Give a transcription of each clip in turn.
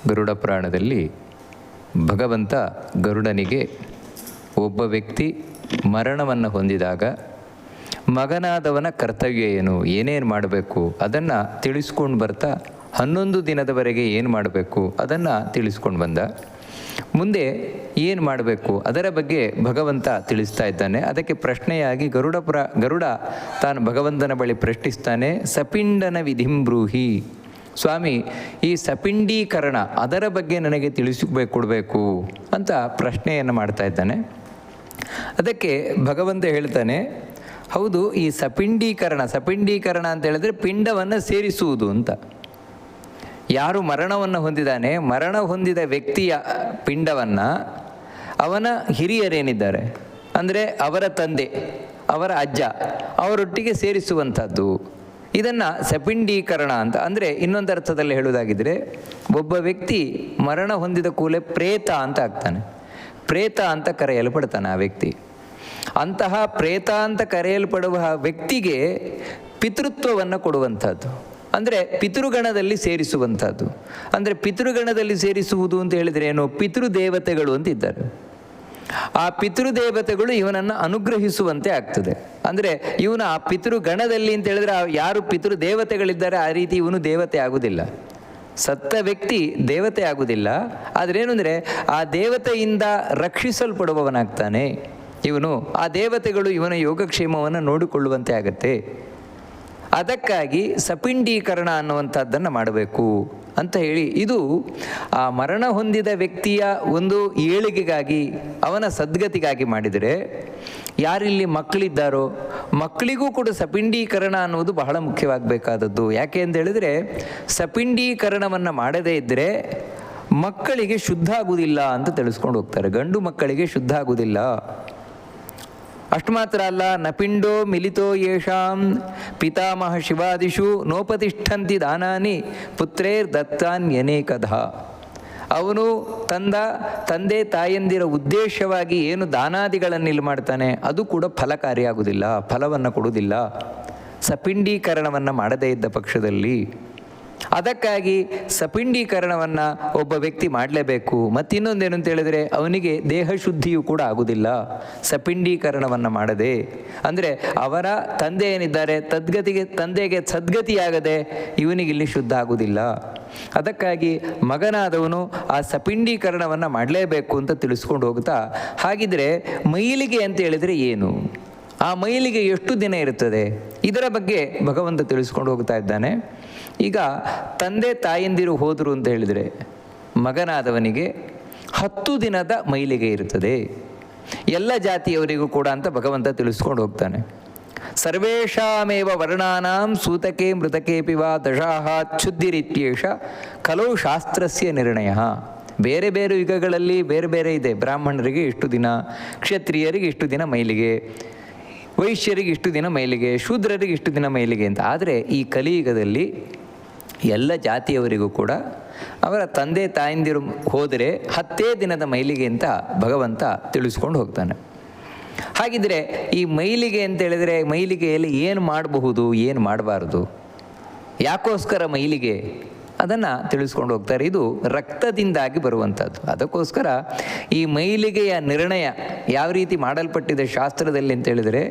ಗರುಡ ಪುರಾಣದಲ್ಲಿ ಭಗವಂತ ಗರುಡನಿಗೆ ಒಬ್ಬ ವ್ಯಕ್ತಿ ಮರಣವನ್ನು ಹೊಂದಿದಾಗ ಮಗನಾದವನ ಕರ್ತವ್ಯ ಏನು, ಏನೇನು ಮಾಡಬೇಕು ಅದನ್ನು ತಿಳಿಸ್ಕೊಂಡು ಬರ್ತಾ 11 ದಿನದವರೆಗೆ ಏನು ಮಾಡಬೇಕು ಅದನ್ನು ತಿಳಿಸ್ಕೊಂಡು ಬಂದ. ಮುಂದೆ ಏನು ಮಾಡಬೇಕು ಅದರ ಬಗ್ಗೆ ಭಗವಂತ ತಿಳಿಸ್ತಾ ಇದ್ದಾನೆ. ಅದಕ್ಕೆ ಪ್ರಶ್ನೆಯಾಗಿ ಗರುಡ ತಾನು ಭಗವಂತನ ಬಳಿ ಪ್ರಶ್ನಿಸ್ತಾನೆ, ಸಪಿಂಡನ ವಿಧಿಂಬ್ರೂಹಿ, ಸ್ವಾಮಿ ಈ ಸಪಿಂಡೀಕರಣ ಅದರ ಬಗ್ಗೆ ನನಗೆ ಕೊಡಬೇಕು ಅಂತ ಪ್ರಶ್ನೆಯನ್ನು ಮಾಡ್ತಾ ಇದ್ದಾನೆ. ಅದಕ್ಕೆ ಭಗವಂತ ಹೇಳ್ತಾನೆ, ಹೌದು, ಈ ಸಪಿಂಡೀಕರಣ ಅಂತ ಹೇಳಿದ್ರೆ ಪಿಂಡವನ್ನು ಸೇರಿಸುವುದು ಅಂತ. ಯಾರು ಮರಣವನ್ನು ಹೊಂದಿದ್ದಾನೆ, ಮರಣ ಹೊಂದಿದ ವ್ಯಕ್ತಿಯ ಪಿಂಡವನ್ನು ಅವನ ಹಿರಿಯರೇನಿದ್ದಾರೆ ಅಂದರೆ ಅವರ ತಂದೆ, ಅವರ ಅಜ್ಜ, ಅವರೊಟ್ಟಿಗೆ ಸೇರಿಸುವಂಥದ್ದು. ಇದನ್ನು ಸಪಿಂಡೀಕರಣ ಅಂತ ಅಂದರೆ ಇನ್ನೊಂದು ಅರ್ಥದಲ್ಲಿ ಹೇಳುವುದಾಗಿದ್ದರೆ, ಒಬ್ಬ ವ್ಯಕ್ತಿ ಮರಣ ಹೊಂದಿದ ಕೂಡಲೇ ಪ್ರೇತ ಅಂತ ಆಗ್ತಾನೆ, ಪ್ರೇತ ಅಂತ ಕರೆಯಲ್ಪಡ್ತಾನೆ ಆ ವ್ಯಕ್ತಿ. ಅಂತಹ ಪ್ರೇತ ಅಂತ ಕರೆಯಲ್ಪಡುವ ವ್ಯಕ್ತಿಗೆ ಪಿತೃತ್ವವನ್ನು ಕೊಡುವಂಥದ್ದು, ಅಂದರೆ ಪಿತೃಗಣದಲ್ಲಿ ಸೇರಿಸುವಂಥದ್ದು. ಅಂದರೆ ಪಿತೃಗಣದಲ್ಲಿ ಸೇರಿಸುವುದು ಅಂತ ಹೇಳಿದರೆ ಏನು, ಪಿತೃದೇವತೆಗಳು ಅಂತಿದ್ದಾರೆ. ಆ ಪಿತೃದೇವತೆಗಳು ಇವನನ್ನು ಅನುಗ್ರಹಿಸುವಂತೆ ಆಗ್ತದೆ. ಅಂದರೆ ಇವನು ಆ ಪಿತೃಗಣದಲ್ಲಿ ಅಂತ ಹೇಳಿದ್ರೆ ಯಾರು ಪಿತೃದೇವತೆಗಳಿದ್ದಾರೆ ಆ ರೀತಿ ಇವನು ದೇವತೆ ಆಗುವುದಿಲ್ಲ. ಸತ್ತ ವ್ಯಕ್ತಿ ದೇವತೆ ಆಗುವುದಿಲ್ಲ, ಆದ್ರೇನು ಅಂದರೆ ಆ ದೇವತೆಯಿಂದ ರಕ್ಷಿಸಲ್ಪಡುವವನಾಗ್ತಾನೆ ಇವನು. ಆ ದೇವತೆಗಳು ಇವನ ಯೋಗಕ್ಷೇಮವನ್ನು ನೋಡಿಕೊಳ್ಳುವಂತೆ ಆಗತ್ತೆ. ಅದಕ್ಕಾಗಿ ಸಪಿಂಡೀಕರಣ ಅನ್ನುವಂಥದ್ದನ್ನು ಮಾಡಬೇಕು ಅಂತ ಹೇಳಿ, ಇದು ಆ ಮರಣ ಹೊಂದಿದ ವ್ಯಕ್ತಿಯ ಒಂದು ಏಳಿಗೆಗಾಗಿ, ಅವನ ಸದ್ಗತಿಗಾಗಿ ಮಾಡಿದರೆ, ಯಾರಿಲ್ಲಿ ಮಕ್ಕಳಿದ್ದಾರೋ ಮಕ್ಕಳಿಗೂ ಕೂಡ ಸಪಿಂಡೀಕರಣ ಅನ್ನುವುದು ಬಹಳ ಮುಖ್ಯವಾಗಬೇಕಾದದ್ದು. ಯಾಕೆ ಅಂತ ಹೇಳಿದರೆ, ಸಪಿಂಡೀಕರಣವನ್ನು ಮಾಡದೇ ಇದ್ದರೆ ಮಕ್ಕಳಿಗೆ ಶುದ್ಧ ಆಗುವುದಿಲ್ಲ ಅಂತ ತಿಳಿಸ್ಕೊಂಡು ಹೋಗ್ತಾರೆ. ಗಂಡು ಮಕ್ಕಳಿಗೆ ಶುದ್ಧ ಆಗುವುದಿಲ್ಲ. ಅಷ್ಟು ಮಾತ್ರ ಅಲ್ಲ, ನಪಿಂಡೋ ಮಿಲಿತೋ ಯೇಷಾಂ ಪಿತಾಮಹ ಶಿವಾದಿಷು ನೋಪತಿಷ್ಠಂತಿ ದಾನಾನಿ ಪುತ್ರೇರ್ ದತ್ತಾನ್ಯನೇಕಧ. ಅವನು ತಂದೆ ತಾಯಂದಿರ ಉದ್ದೇಶವಾಗಿ ಏನು ದಾನಾದಿಗಳನ್ನು ಇಲ್ಲಿ ಮಾಡ್ತಾನೆ ಅದು ಕೂಡ ಫಲಕಾರಿಯಾಗುವುದಿಲ್ಲ, ಫಲವನ್ನು ಕೊಡುವುದಿಲ್ಲ ಸಪಿಂಡೀಕರಣವನ್ನು ಮಾಡದೇ ಇದ್ದ ಪಕ್ಷದಲ್ಲಿ. ಅದಕ್ಕಾಗಿ ಸಪಿಂಡೀಕರಣವನ್ನು ಒಬ್ಬ ವ್ಯಕ್ತಿ ಮಾಡಲೇಬೇಕು. ಮತ್ತಿನ್ನೊಂದೇನು ಅಂತ ಹೇಳಿದರೆ, ಅವನಿಗೆ ದೇಹ ಶುದ್ಧಿಯೂ ಕೂಡ ಆಗುವುದಿಲ್ಲ ಸಪಿಂಡೀಕರಣವನ್ನು ಮಾಡದೆ. ಅಂದರೆ ಅವರ ತಂದೆ ಏನಿದ್ದಾರೆ ತಂದೆಗೆ ಸದ್ಗತಿಯಾಗದೆ ಇವನಿಗೆ ಇಲ್ಲಿ ಶುದ್ಧ ಆಗುವುದಿಲ್ಲ. ಅದಕ್ಕಾಗಿ ಮಗನಾದವನು ಆ ಸಪಿಂಡೀಕರಣವನ್ನು ಮಾಡಲೇಬೇಕು ಅಂತ ತಿಳಿಸ್ಕೊಂಡು ಹೋಗ್ತಾ, ಹಾಗಿದ್ರೆ ಮೈಲಿಗೆ ಅಂತ ಹೇಳಿದರೆ ಏನು, ಆ ಮೈಲಿಗೆ ಎಷ್ಟು ದಿನ ಇರುತ್ತದೆ, ಇದರ ಬಗ್ಗೆ ಭಗವಂತ ತಿಳಿಸ್ಕೊಂಡು ಹೋಗ್ತಾ ಇದ್ದಾನೆ. ಈಗ ತಂದೆ ತಾಯಂದಿರು ಹೋದರು ಅಂತ ಹೇಳಿದರೆ ಮಗನಾದವನಿಗೆ 10 ದಿನದ ಮೈಲಿಗೆ ಇರುತ್ತದೆ, ಎಲ್ಲ ಜಾತಿಯವರಿಗೂ ಕೂಡ ಅಂತ ಭಗವಂತ ತಿಳಿಸ್ಕೊಂಡು ಹೋಗ್ತಾನೆ. ಸರ್ವೇಷಾಮೇವ ವರ್ಣಾನಾಂ ಸೂತಕೆ ಮೃತಕೇಪಿ ವಾ ದಶಾಚ್ಛುದ್ಧಿರಿತ್ಯೇಷ ಖಲೋ ಶಾಸ್ತ್ರಸ್ಯ ನಿರ್ಣಯ. ಬೇರೆ ಬೇರೆ ಯುಗಗಳಲ್ಲಿ ಬೇರೆ ಬೇರೆ ಇದೆ. ಬ್ರಾಹ್ಮಣರಿಗೆ ಇಷ್ಟು ದಿನ, ಕ್ಷತ್ರಿಯರಿಗೆ ಇಷ್ಟು ದಿನ ಮೈಲಿಗೆ, ವೈಶ್ಯರಿಗೆ ಇಷ್ಟು ದಿನ ಮೈಲಿಗೆ, ಶೂದ್ರರಿಗೆ ಇಷ್ಟು ದಿನ ಮೈಲಿಗೆ ಅಂತ. ಆದರೆ ಈ ಕಲಿಯುಗದಲ್ಲಿ ಎಲ್ಲ ಜಾತಿಯವರಿಗೂ ಕೂಡ ಅವರ ತಂದೆ ತಾಯಂದಿರು ಹೋದರೆ 10 ದಿನದ ಮೈಲಿಗೆ ಅಂತ ಭಗವಂತ ತಿಳಿಸ್ಕೊಂಡು ಹೋಗ್ತಾನೆ. ಹಾಗಿದ್ರೆ ಈ ಮೈಲಿಗೆ ಅಂತ ಹೇಳಿದರೆ ಮೈಲಿಗೆಯಲ್ಲಿ ಏನು ಮಾಡಬಹುದು, ಏನು ಮಾಡಬಾರ್ದು, ಯಾಕೋಸ್ಕರ ಮೈಲಿಗೆ, ಅದನ್ನು ತಿಳಿಸ್ಕೊಂಡು ಹೋಗ್ತಾರೆ. ಇದು ರಕ್ತದಿಂದಾಗಿ ಬರುವಂಥದ್ದು. ಅದಕ್ಕೋಸ್ಕರ ಈ ಮೈಲಿಗೆಯ ನಿರ್ಣಯ ಯಾವ ರೀತಿ ಮಾಡಲ್ಪಟ್ಟಿದೆ ಶಾಸ್ತ್ರದಲ್ಲಿ ಅಂತ ಹೇಳಿದರೆ,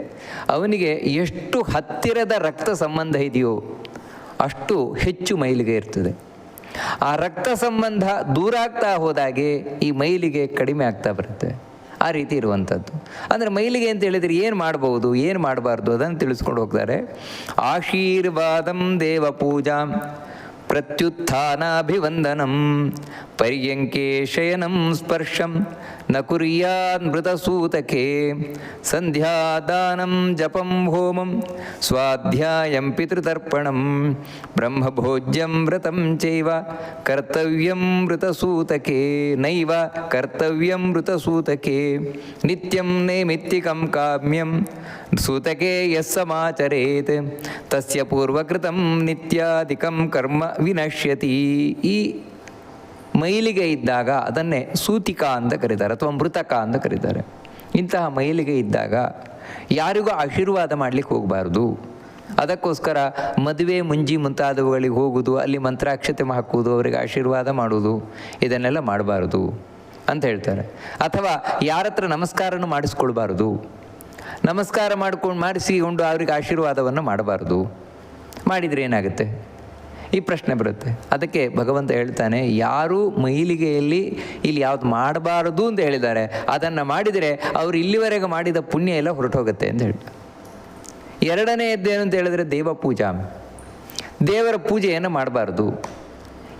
ಅವನಿಗೆ ಎಷ್ಟು ಹತ್ತಿರದ ರಕ್ತ ಸಂಬಂಧ ಇದೆಯೋ ಅಷ್ಟು ಹೆಚ್ಚು ಮೈಲಿಗೆ ಇರ್ತದೆ. ಆ ರಕ್ತ ಸಂಬಂಧ ದೂರ ಆಗ್ತಾ ಹೋದಾಗೆ ಈ ಮೈಲಿಗೆ ಕಡಿಮೆ ಆಗ್ತಾ ಬರುತ್ತೆ. ಆ ರೀತಿ ಇರುವಂಥದ್ದು. ಅಂದರೆ ಮೈಲಿಗೆ ಅಂತ ಹೇಳಿದರೆ ಏನು ಮಾಡ್ಬೋದು, ಏನು ಮಾಡಬಾರ್ದು ಅದನ್ನು ತಿಳಿಸ್ಕೊಂಡು ಹೋಗ್ತಾರೆ. ಆಶೀರ್ವಾದಂ ದೇವ ಪೂಜಾಂ ಪ್ರತ್ಯುತ್ಥಾನಾಭಿವಂದನಂ ಪರ್ಯಂಕೆ ಶಯನಂ ಸ್ಪರ್ಶಂ ನ ಕುರ್ಯಾತ್ ಮೃತಸೂತಕೆ ಸಂಧ್ಯಾದಾನಂ ಜಪಂ ಹೋಮಂ ಸ್ವಾಧ್ಯಾಯಂ ಪಿತೃತರ್ಪಣಂ ಬ್ರಹ್ಮಭೋಜ್ಯಂ ವ್ರತಂ ಚೈವ ಕರ್ತವ್ಯಂ ಮೃತಸೂತಕೆ ನೈವ ಕರ್ತವ್ಯಂ ಮೃತಸೂತಕೆ ನಿತ್ಯಂ ನೈಮಿತ್ತಿಕಂ ಕಾಮ್ಯಂ ಸೂತಕೆ ಯಸ್ಸಮಾಚರೇತ್ ತಸ್ಯ ಪೂರ್ವಕೃತಂ ನಿತ್ಯಾಧಿಕಂ ಕರ್ಮ ವಿನಶ್ಯತಿ. ಈ ಮೈಲಿಗೆ ಇದ್ದಾಗ ಅದನ್ನೇ ಸೂತಿಕಾ ಅಂತ ಕರೀತಾರೆ ಅಥವಾ ಮೃತಕ ಅಂತ ಕರೀತಾರೆ. ಇಂತಹ ಮೈಲಿಗೆ ಇದ್ದಾಗ ಯಾರಿಗೂ ಆಶೀರ್ವಾದ ಮಾಡಲಿಕ್ಕೆ ಹೋಗಬಾರ್ದು. ಅದಕ್ಕೋಸ್ಕರ ಮದುವೆ ಮುಂಜಿ ಮುಂತಾದವುಗಳಿಗೆ ಹೋಗುವುದು, ಅಲ್ಲಿ ಮಂತ್ರಾಕ್ಷತೆ ಹಾಕುವುದು, ಅವರಿಗೆ ಆಶೀರ್ವಾದ ಮಾಡುವುದು, ಇದನ್ನೆಲ್ಲ ಮಾಡಬಾರ್ದು ಅಂತ ಹೇಳ್ತಾರೆ. ಅಥವಾ ಯಾರ ಹತ್ರ ನಮಸ್ಕಾರನೂ ಮಾಡಿಸ್ಕೊಳ್ಬಾರ್ದು, ನಮಸ್ಕಾರ ಮಾಡಿಸಿಕೊಂಡು ಅವ್ರಿಗೆ ಆಶೀರ್ವಾದವನ್ನು ಮಾಡಬಾರ್ದು. ಮಾಡಿದರೆ ಏನಾಗುತ್ತೆ ಈ ಪ್ರಶ್ನೆ ಬರುತ್ತೆ. ಅದಕ್ಕೆ ಭಗವಂತ ಹೇಳ್ತಾನೆ, ಯಾರು ಮೈಲಿಗೆಯಲ್ಲಿ ಇಲ್ಲಿ ಯಾವುದು ಮಾಡಬಾರದು ಅಂತ ಹೇಳಿದ್ದಾರೆ ಅದನ್ನು ಮಾಡಿದರೆ ಅವರು ಇಲ್ಲಿವರೆಗೆ ಮಾಡಿದ ಪುಣ್ಯ ಎಲ್ಲ ಹೊರಟೋಗುತ್ತೆ ಅಂತ ಹೇಳ್ತಾರೆ. ಎರಡನೆಯದ್ದೇನು ಅಂತ ಹೇಳಿದ್ರೆ ದೇವ ಪೂಜಾ, ದೇವರ ಪೂಜೆಯನ್ನು ಮಾಡಬಾರ್ದು.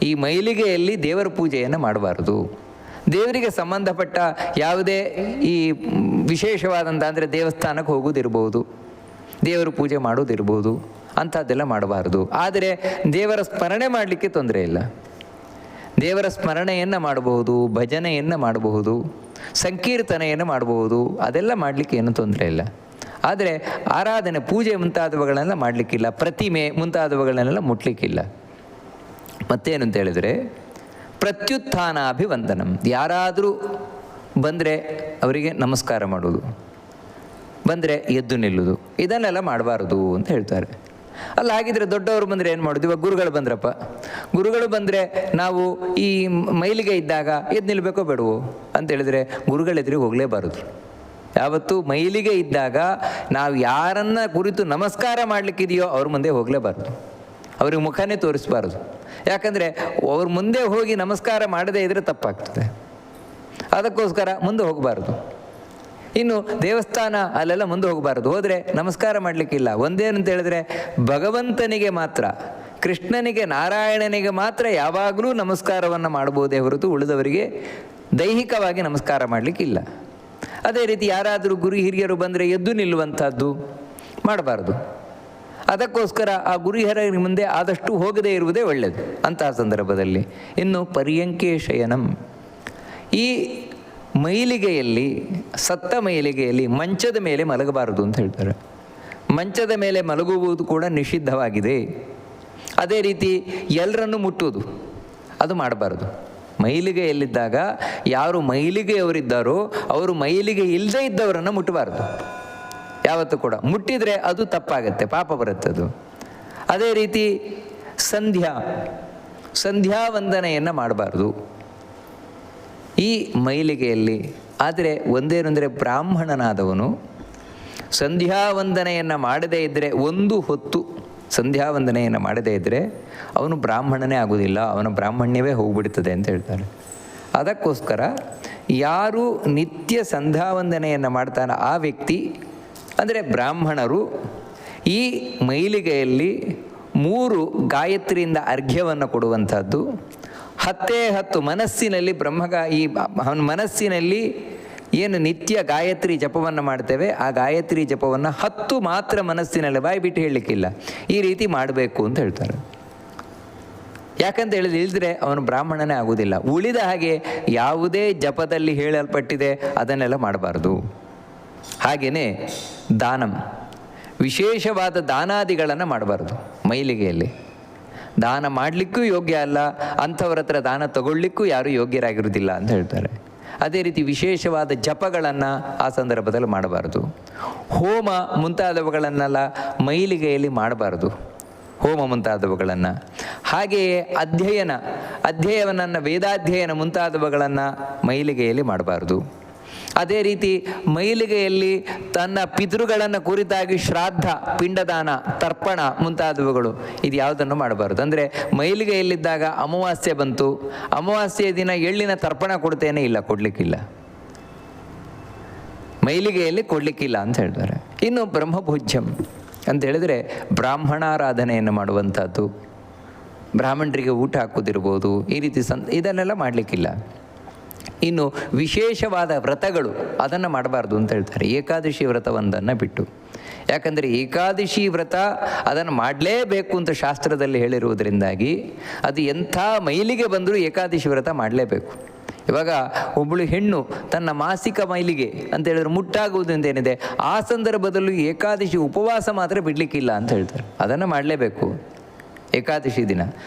ಈ ಮೈಲಿಗೆಯಲ್ಲಿ ದೇವರ ಪೂಜೆಯನ್ನು ಮಾಡಬಾರ್ದು. ದೇವರಿಗೆ ಸಂಬಂಧಪಟ್ಟ ಯಾವುದೇ ಈ ವಿಶೇಷವಾದಂಥ ಅಂದರೆ ದೇವಸ್ಥಾನಕ್ಕೆ ಹೋಗೋದಿರ್ಬೋದು, ದೇವರ ಪೂಜೆ ಮಾಡೋದಿರ್ಬೋದು, ಅಂಥದ್ದೆಲ್ಲ ಮಾಡಬಾರ್ದು. ಆದರೆ ದೇವರ ಸ್ಮರಣೆ ಮಾಡಲಿಕ್ಕೆ ತೊಂದರೆ ಇಲ್ಲ. ದೇವರ ಸ್ಮರಣೆಯನ್ನು ಮಾಡಬಹುದು, ಭಜನೆಯನ್ನು ಮಾಡಬಹುದು, ಸಂಕೀರ್ತನೆಯನ್ನು ಮಾಡಬಹುದು, ಅದೆಲ್ಲ ಮಾಡಲಿಕ್ಕೆ ಏನೂ ತೊಂದರೆ ಇಲ್ಲ. ಆದರೆ ಆರಾಧನೆ, ಪೂಜೆ ಮುಂತಾದವುಗಳನ್ನೆಲ್ಲ ಮಾಡಲಿಕ್ಕಿಲ್ಲ, ಪ್ರತಿಮೆ ಮುಂತಾದವುಗಳನ್ನೆಲ್ಲ ಮುಟ್ಲಿಕ್ಕಿಲ್ಲ. ಮತ್ತೇನು ಅಂತ ಹೇಳಿದರೆ ಪ್ರತ್ಯುತ್ಥಾನಾಭಿವಂದನಂ, ಯಾರಾದರೂ ಬಂದರೆ ಅವರಿಗೆ ನಮಸ್ಕಾರ ಮಾಡೋದು, ಬಂದರೆ ಎದ್ದು ನಿಲ್ಲುವುದು, ಇದನ್ನೆಲ್ಲ ಮಾಡಬಾರ್ದು ಅಂತ ಹೇಳ್ತಾರೆ. ಅಲ್ಲ ಹಾಗಿದ್ರೆ ದೊಡ್ಡವರು ಬಂದರೆ ಏನು ಮಾಡೋದು? ಇವಾಗ ಗುರುಗಳು ಬಂದ್ರಪ್ಪ, ಗುರುಗಳು ಬಂದರೆ ನಾವು ಈ ಮೈಲಿಗೆ ಇದ್ದಾಗ ಎದ್ದು ನಿಲ್ಲಬೇಕೋ ಬೇಡವೋ ಅಂತ ಹೇಳಿದರೆ ಗುರುಗಳೆದುರಿಗೆ ಹೋಗಲೇಬಾರದು. ಯಾವತ್ತು ಮೈಲಿಗೆ ಇದ್ದಾಗ ನಾವು ಯಾರನ್ನ ಕುರಿತು ನಮಸ್ಕಾರ ಮಾಡಲಿಕ್ಕಿದೆಯೋ ಅವ್ರ ಮುಂದೆ ಹೋಗಲೇಬಾರ್ದು, ಅವ್ರಿಗೆ ಮುಖನೇ ತೋರಿಸಬಾರ್ದು. ಯಾಕಂದರೆ ಅವ್ರ ಮುಂದೆ ಹೋಗಿ ನಮಸ್ಕಾರ ಮಾಡದೇ ಇದ್ದರೆ ತಪ್ಪಾಗ್ತದೆ. ಅದಕ್ಕೋಸ್ಕರ ಮುಂದೆ ಹೋಗಬಾರ್ದು. ಇನ್ನು ದೇವಸ್ಥಾನ ಅಲ್ಲೆಲ್ಲ ಮುಂದೆ ಹೋಗಬಾರ್ದು, ಹೋದರೆ ನಮಸ್ಕಾರ ಮಾಡಲಿಕ್ಕಿಲ್ಲ. ಒಂದೇನಂತ ಹೇಳಿದ್ರೆ ಭಗವಂತನಿಗೆ ಮಾತ್ರ, ಕೃಷ್ಣನಿಗೆ, ನಾರಾಯಣನಿಗೆ ಮಾತ್ರ ಯಾವಾಗಲೂ ನಮಸ್ಕಾರವನ್ನು ಮಾಡಬಹುದೇ ಹೊರತು ಉಳಿದವರಿಗೆ ದೈಹಿಕವಾಗಿ ನಮಸ್ಕಾರ ಮಾಡಲಿಕ್ಕಿಲ್ಲ. ಅದೇ ರೀತಿ ಯಾರಾದರೂ ಗುರು ಹಿರಿಯರು ಬಂದರೆ ಎದ್ದು ನಿಲ್ಲುವಂಥದ್ದು ಮಾಡಬಾರ್ದು. ಅದಕ್ಕೋಸ್ಕರ ಆ ಗುರು ಹಿರಿಯರ ಮುಂದೆ ಆದಷ್ಟು ಹೋಗದೇ ಇರುವುದೇ ಒಳ್ಳೆಯದು ಅಂತಹ ಸಂದರ್ಭದಲ್ಲಿ. ಇನ್ನು ಪರ್ಯಂಕೆ ಶಯನಂ, ಈ ಮೈಲಿಗೆಯಲ್ಲಿ, ಸತ್ತ ಮೈಲಿಗೆಯಲ್ಲಿ ಮಂಚದ ಮೇಲೆ ಮಲಗಬಾರದು ಅಂತ ಹೇಳ್ತಾರೆ. ಮಂಚದ ಮೇಲೆ ಮಲಗುವುದು ಕೂಡ ನಿಷಿದ್ಧವಾಗಿದೆ. ಅದೇ ರೀತಿ ಎಲ್ಲರನ್ನು ಮುಟ್ಟುವುದು ಅದು ಮಾಡಬಾರದು. ಮೈಲಿಗೆಯಲ್ಲಿದ್ದಾಗ ಯಾರು ಮೈಲಿಗೆಯವರಿದ್ದಾರೋ ಅವರು ಮೈಲಿಗೆ ಇಲ್ಲದೇ ಇದ್ದವರನ್ನು ಮುಟ್ಟಬಾರ್ದು ಯಾವತ್ತೂ ಕೂಡ. ಮುಟ್ಟಿದರೆ ಅದು ತಪ್ಪಾಗತ್ತೆ, ಪಾಪ ಬರುತ್ತೆ ಅದು. ಅದೇ ರೀತಿ ಸಂಧ್ಯಾ ವಂದನೆಯನ್ನು ಮಾಡಬಾರ್ದು ಈ ಮೈಲಿಗೆಯಲ್ಲಿ. ಆದರೆ ಒಂದೇನೆಂದರೆ ಬ್ರಾಹ್ಮಣನಾದವನು ಸಂಧ್ಯಾ ವಂದನೆಯನ್ನು ಮಾಡದೇ ಇದ್ದರೆ, ಒಂದು ಹೊತ್ತು ಸಂಧ್ಯಾ ವಂದನೆಯನ್ನು ಮಾಡದೇ ಇದ್ದರೆ ಅವನು ಬ್ರಾಹ್ಮಣನೇ ಆಗುವುದಿಲ್ಲ, ಅವನ ಬ್ರಾಹ್ಮಣ್ಯವೇ ಹೋಗ್ಬಿಡ್ತದೆ ಅಂತ ಹೇಳ್ತಾರೆ. ಅದಕ್ಕೋಸ್ಕರ ಯಾರು ನಿತ್ಯ ಸಂಧ್ಯಾ ವಂದನೆಯನ್ನು ಮಾಡ್ತಾನೆ ಆ ವ್ಯಕ್ತಿ ಅಂದರೆ ಬ್ರಾಹ್ಮಣರು ಈ ಮೈಲಿಗೆಯಲ್ಲಿ 3 ಗಾಯತ್ರಿಯಿಂದ ಅರ್ಘ್ಯವನ್ನು ಕೊಡುವಂಥದ್ದು. 10 ಮನಸ್ಸಿನಲ್ಲಿ ಅವನ ಮನಸ್ಸಿನಲ್ಲಿ ಏನು ನಿತ್ಯ ಗಾಯತ್ರಿ ಜಪವನ್ನು ಮಾಡ್ತೇವೆ ಆ ಗಾಯತ್ರಿ ಜಪವನ್ನು 10 ಮಾತ್ರ ಮನಸ್ಸಿನಲ್ಲಿ, ಬಾಯಿ ಬಿಟ್ಟು ಹೇಳಲಿಕ್ಕಿಲ್ಲ, ಈ ರೀತಿ ಮಾಡಬೇಕು ಅಂತ ಹೇಳ್ತಾರೆ. ಯಾಕಂತ ಹೇಳಿದ್ರೆ ಇಲ್ಲದ್ರೆ ಅವನು ಬ್ರಾಹ್ಮಣನೇ ಆಗುವುದಿಲ್ಲ. ಉಳಿದ ಹಾಗೆ ಯಾವುದೇ ಜಪದಲ್ಲಿ ಹೇಳಲ್ಪಟ್ಟಿದೆ ಅದನ್ನೆಲ್ಲ ಮಾಡಬಾರ್ದು. ಹಾಗೆಯೇ ದಾನಂ, ವಿಶೇಷವಾದ ದಾನಾದಿಗಳನ್ನು ಮಾಡಬಾರ್ದು ಮೈಲಿಗೆಯಲ್ಲಿ. ದಾನ ಮಾಡಲಿಕ್ಕೂ ಯೋಗ್ಯ ಅಲ್ಲ, ಅಂಥವ್ರ ಹತ್ರ ದಾನ ತಗೊಳ್ಳಿಕ್ಕೂ ಯಾರೂ ಯೋಗ್ಯರಾಗಿರುವುದಿಲ್ಲ ಅಂತ ಹೇಳ್ತಾರೆ. ಅದೇ ರೀತಿ ವಿಶೇಷವಾದ ಜಪಗಳನ್ನು ಆ ಸಂದರ್ಭದಲ್ಲಿ ಮಾಡಬಾರ್ದು. ಹೋಮ ಮುಂತಾದವುಗಳನ್ನೆಲ್ಲ ಮೈಲಿಗೆಯಲ್ಲಿ ಮಾಡಬಾರ್ದು, ಹೋಮ ಮುಂತಾದವುಗಳನ್ನು. ಹಾಗೆಯೇ ಅಧ್ಯಯನವನ್ನು ವೇದಾಧ್ಯಯನ ಮುಂತಾದವುಗಳನ್ನು ಮೈಲಿಗೆಯಲ್ಲಿ ಮಾಡಬಾರ್ದು. ಅದೇ ರೀತಿ ಮೈಲಿಗೆಯಲ್ಲಿ ತನ್ನ ಪಿತೃಗಳನ್ನು ಕುರಿತಾಗಿ ಶ್ರಾದ್ದ, ಪಿಂಡದಾನ, ತರ್ಪಣ ಮುಂತಾದವುಗಳು ಇದು ಯಾವುದನ್ನು ಮಾಡಬಾರ್ದು. ಅಂದರೆ ಮೈಲಿಗೆಯಲ್ಲಿದ್ದಾಗ ಅಮಾವಾಸ್ಯೆ ಬಂತು, ಅಮಾವಾಸ್ಯೆಯ ದಿನ ಎಳ್ಳಿನ ತರ್ಪಣ ಕೊಡ್ತೇನೆ, ಇಲ್ಲ, ಕೊಡಲಿಕ್ಕಿಲ್ಲ, ಮೈಲಿಗೆಯಲ್ಲಿ ಕೊಡಲಿಕ್ಕಿಲ್ಲ ಅಂತ ಹೇಳ್ತಾರೆ. ಇನ್ನು ಬ್ರಹ್ಮಭೋಜ್ಯಂ ಅಂತ ಹೇಳಿದರೆ ಬ್ರಾಹ್ಮಣಾರಾಧನೆಯನ್ನು ಮಾಡುವಂಥದ್ದು, ಬ್ರಾಹ್ಮಣರಿಗೆ ಊಟ ಹಾಕೋದಿರ್ಬೋದು, ಈ ರೀತಿ ಇದನ್ನೆಲ್ಲ ಮಾಡಲಿಕ್ಕಿಲ್ಲ. ಇನ್ನು ವಿಶೇಷವಾದ ವ್ರತಗಳು ಅದನ್ನು ಮಾಡಬಾರ್ದು ಅಂತ ಹೇಳ್ತಾರೆ, ಏಕಾದಶಿ ವ್ರತವೊಂದನ್ನು ಬಿಟ್ಟು. ಯಾಕಂದರೆ ಏಕಾದಶಿ ವ್ರತ ಅದನ್ನು ಮಾಡಲೇಬೇಕು ಅಂತ ಶಾಸ್ತ್ರದಲ್ಲಿ ಹೇಳಿರುವುದರಿಂದಾಗಿ ಅದು ಎಂಥ ಮೈಲಿಗೆ ಬಂದರೂ ಏಕಾದಶಿ ವ್ರತ ಮಾಡಲೇಬೇಕು. ಇವಾಗ ಒಬ್ಬಳು ಹೆಣ್ಣು ತನ್ನ ಮಾಸಿಕ ಮೈಲಿಗೆ ಅಂತ ಹೇಳಿದ್ರೆ ಮುಟ್ಟಾಗುವುದು ಅಂತ ಏನಿದೆ, ಆ ಸಂದರ್ಭದಲ್ಲೂ ಏಕಾದಶಿ ಉಪವಾಸ ಮಾತ್ರ ಬಿಡಲಿಕ್ಕಿಲ್ಲ ಅಂತ ಹೇಳ್ತಾರೆ. ಅದನ್ನು ಮಾಡಲೇಬೇಕು ಏಕಾದಶಿ ದಿನ,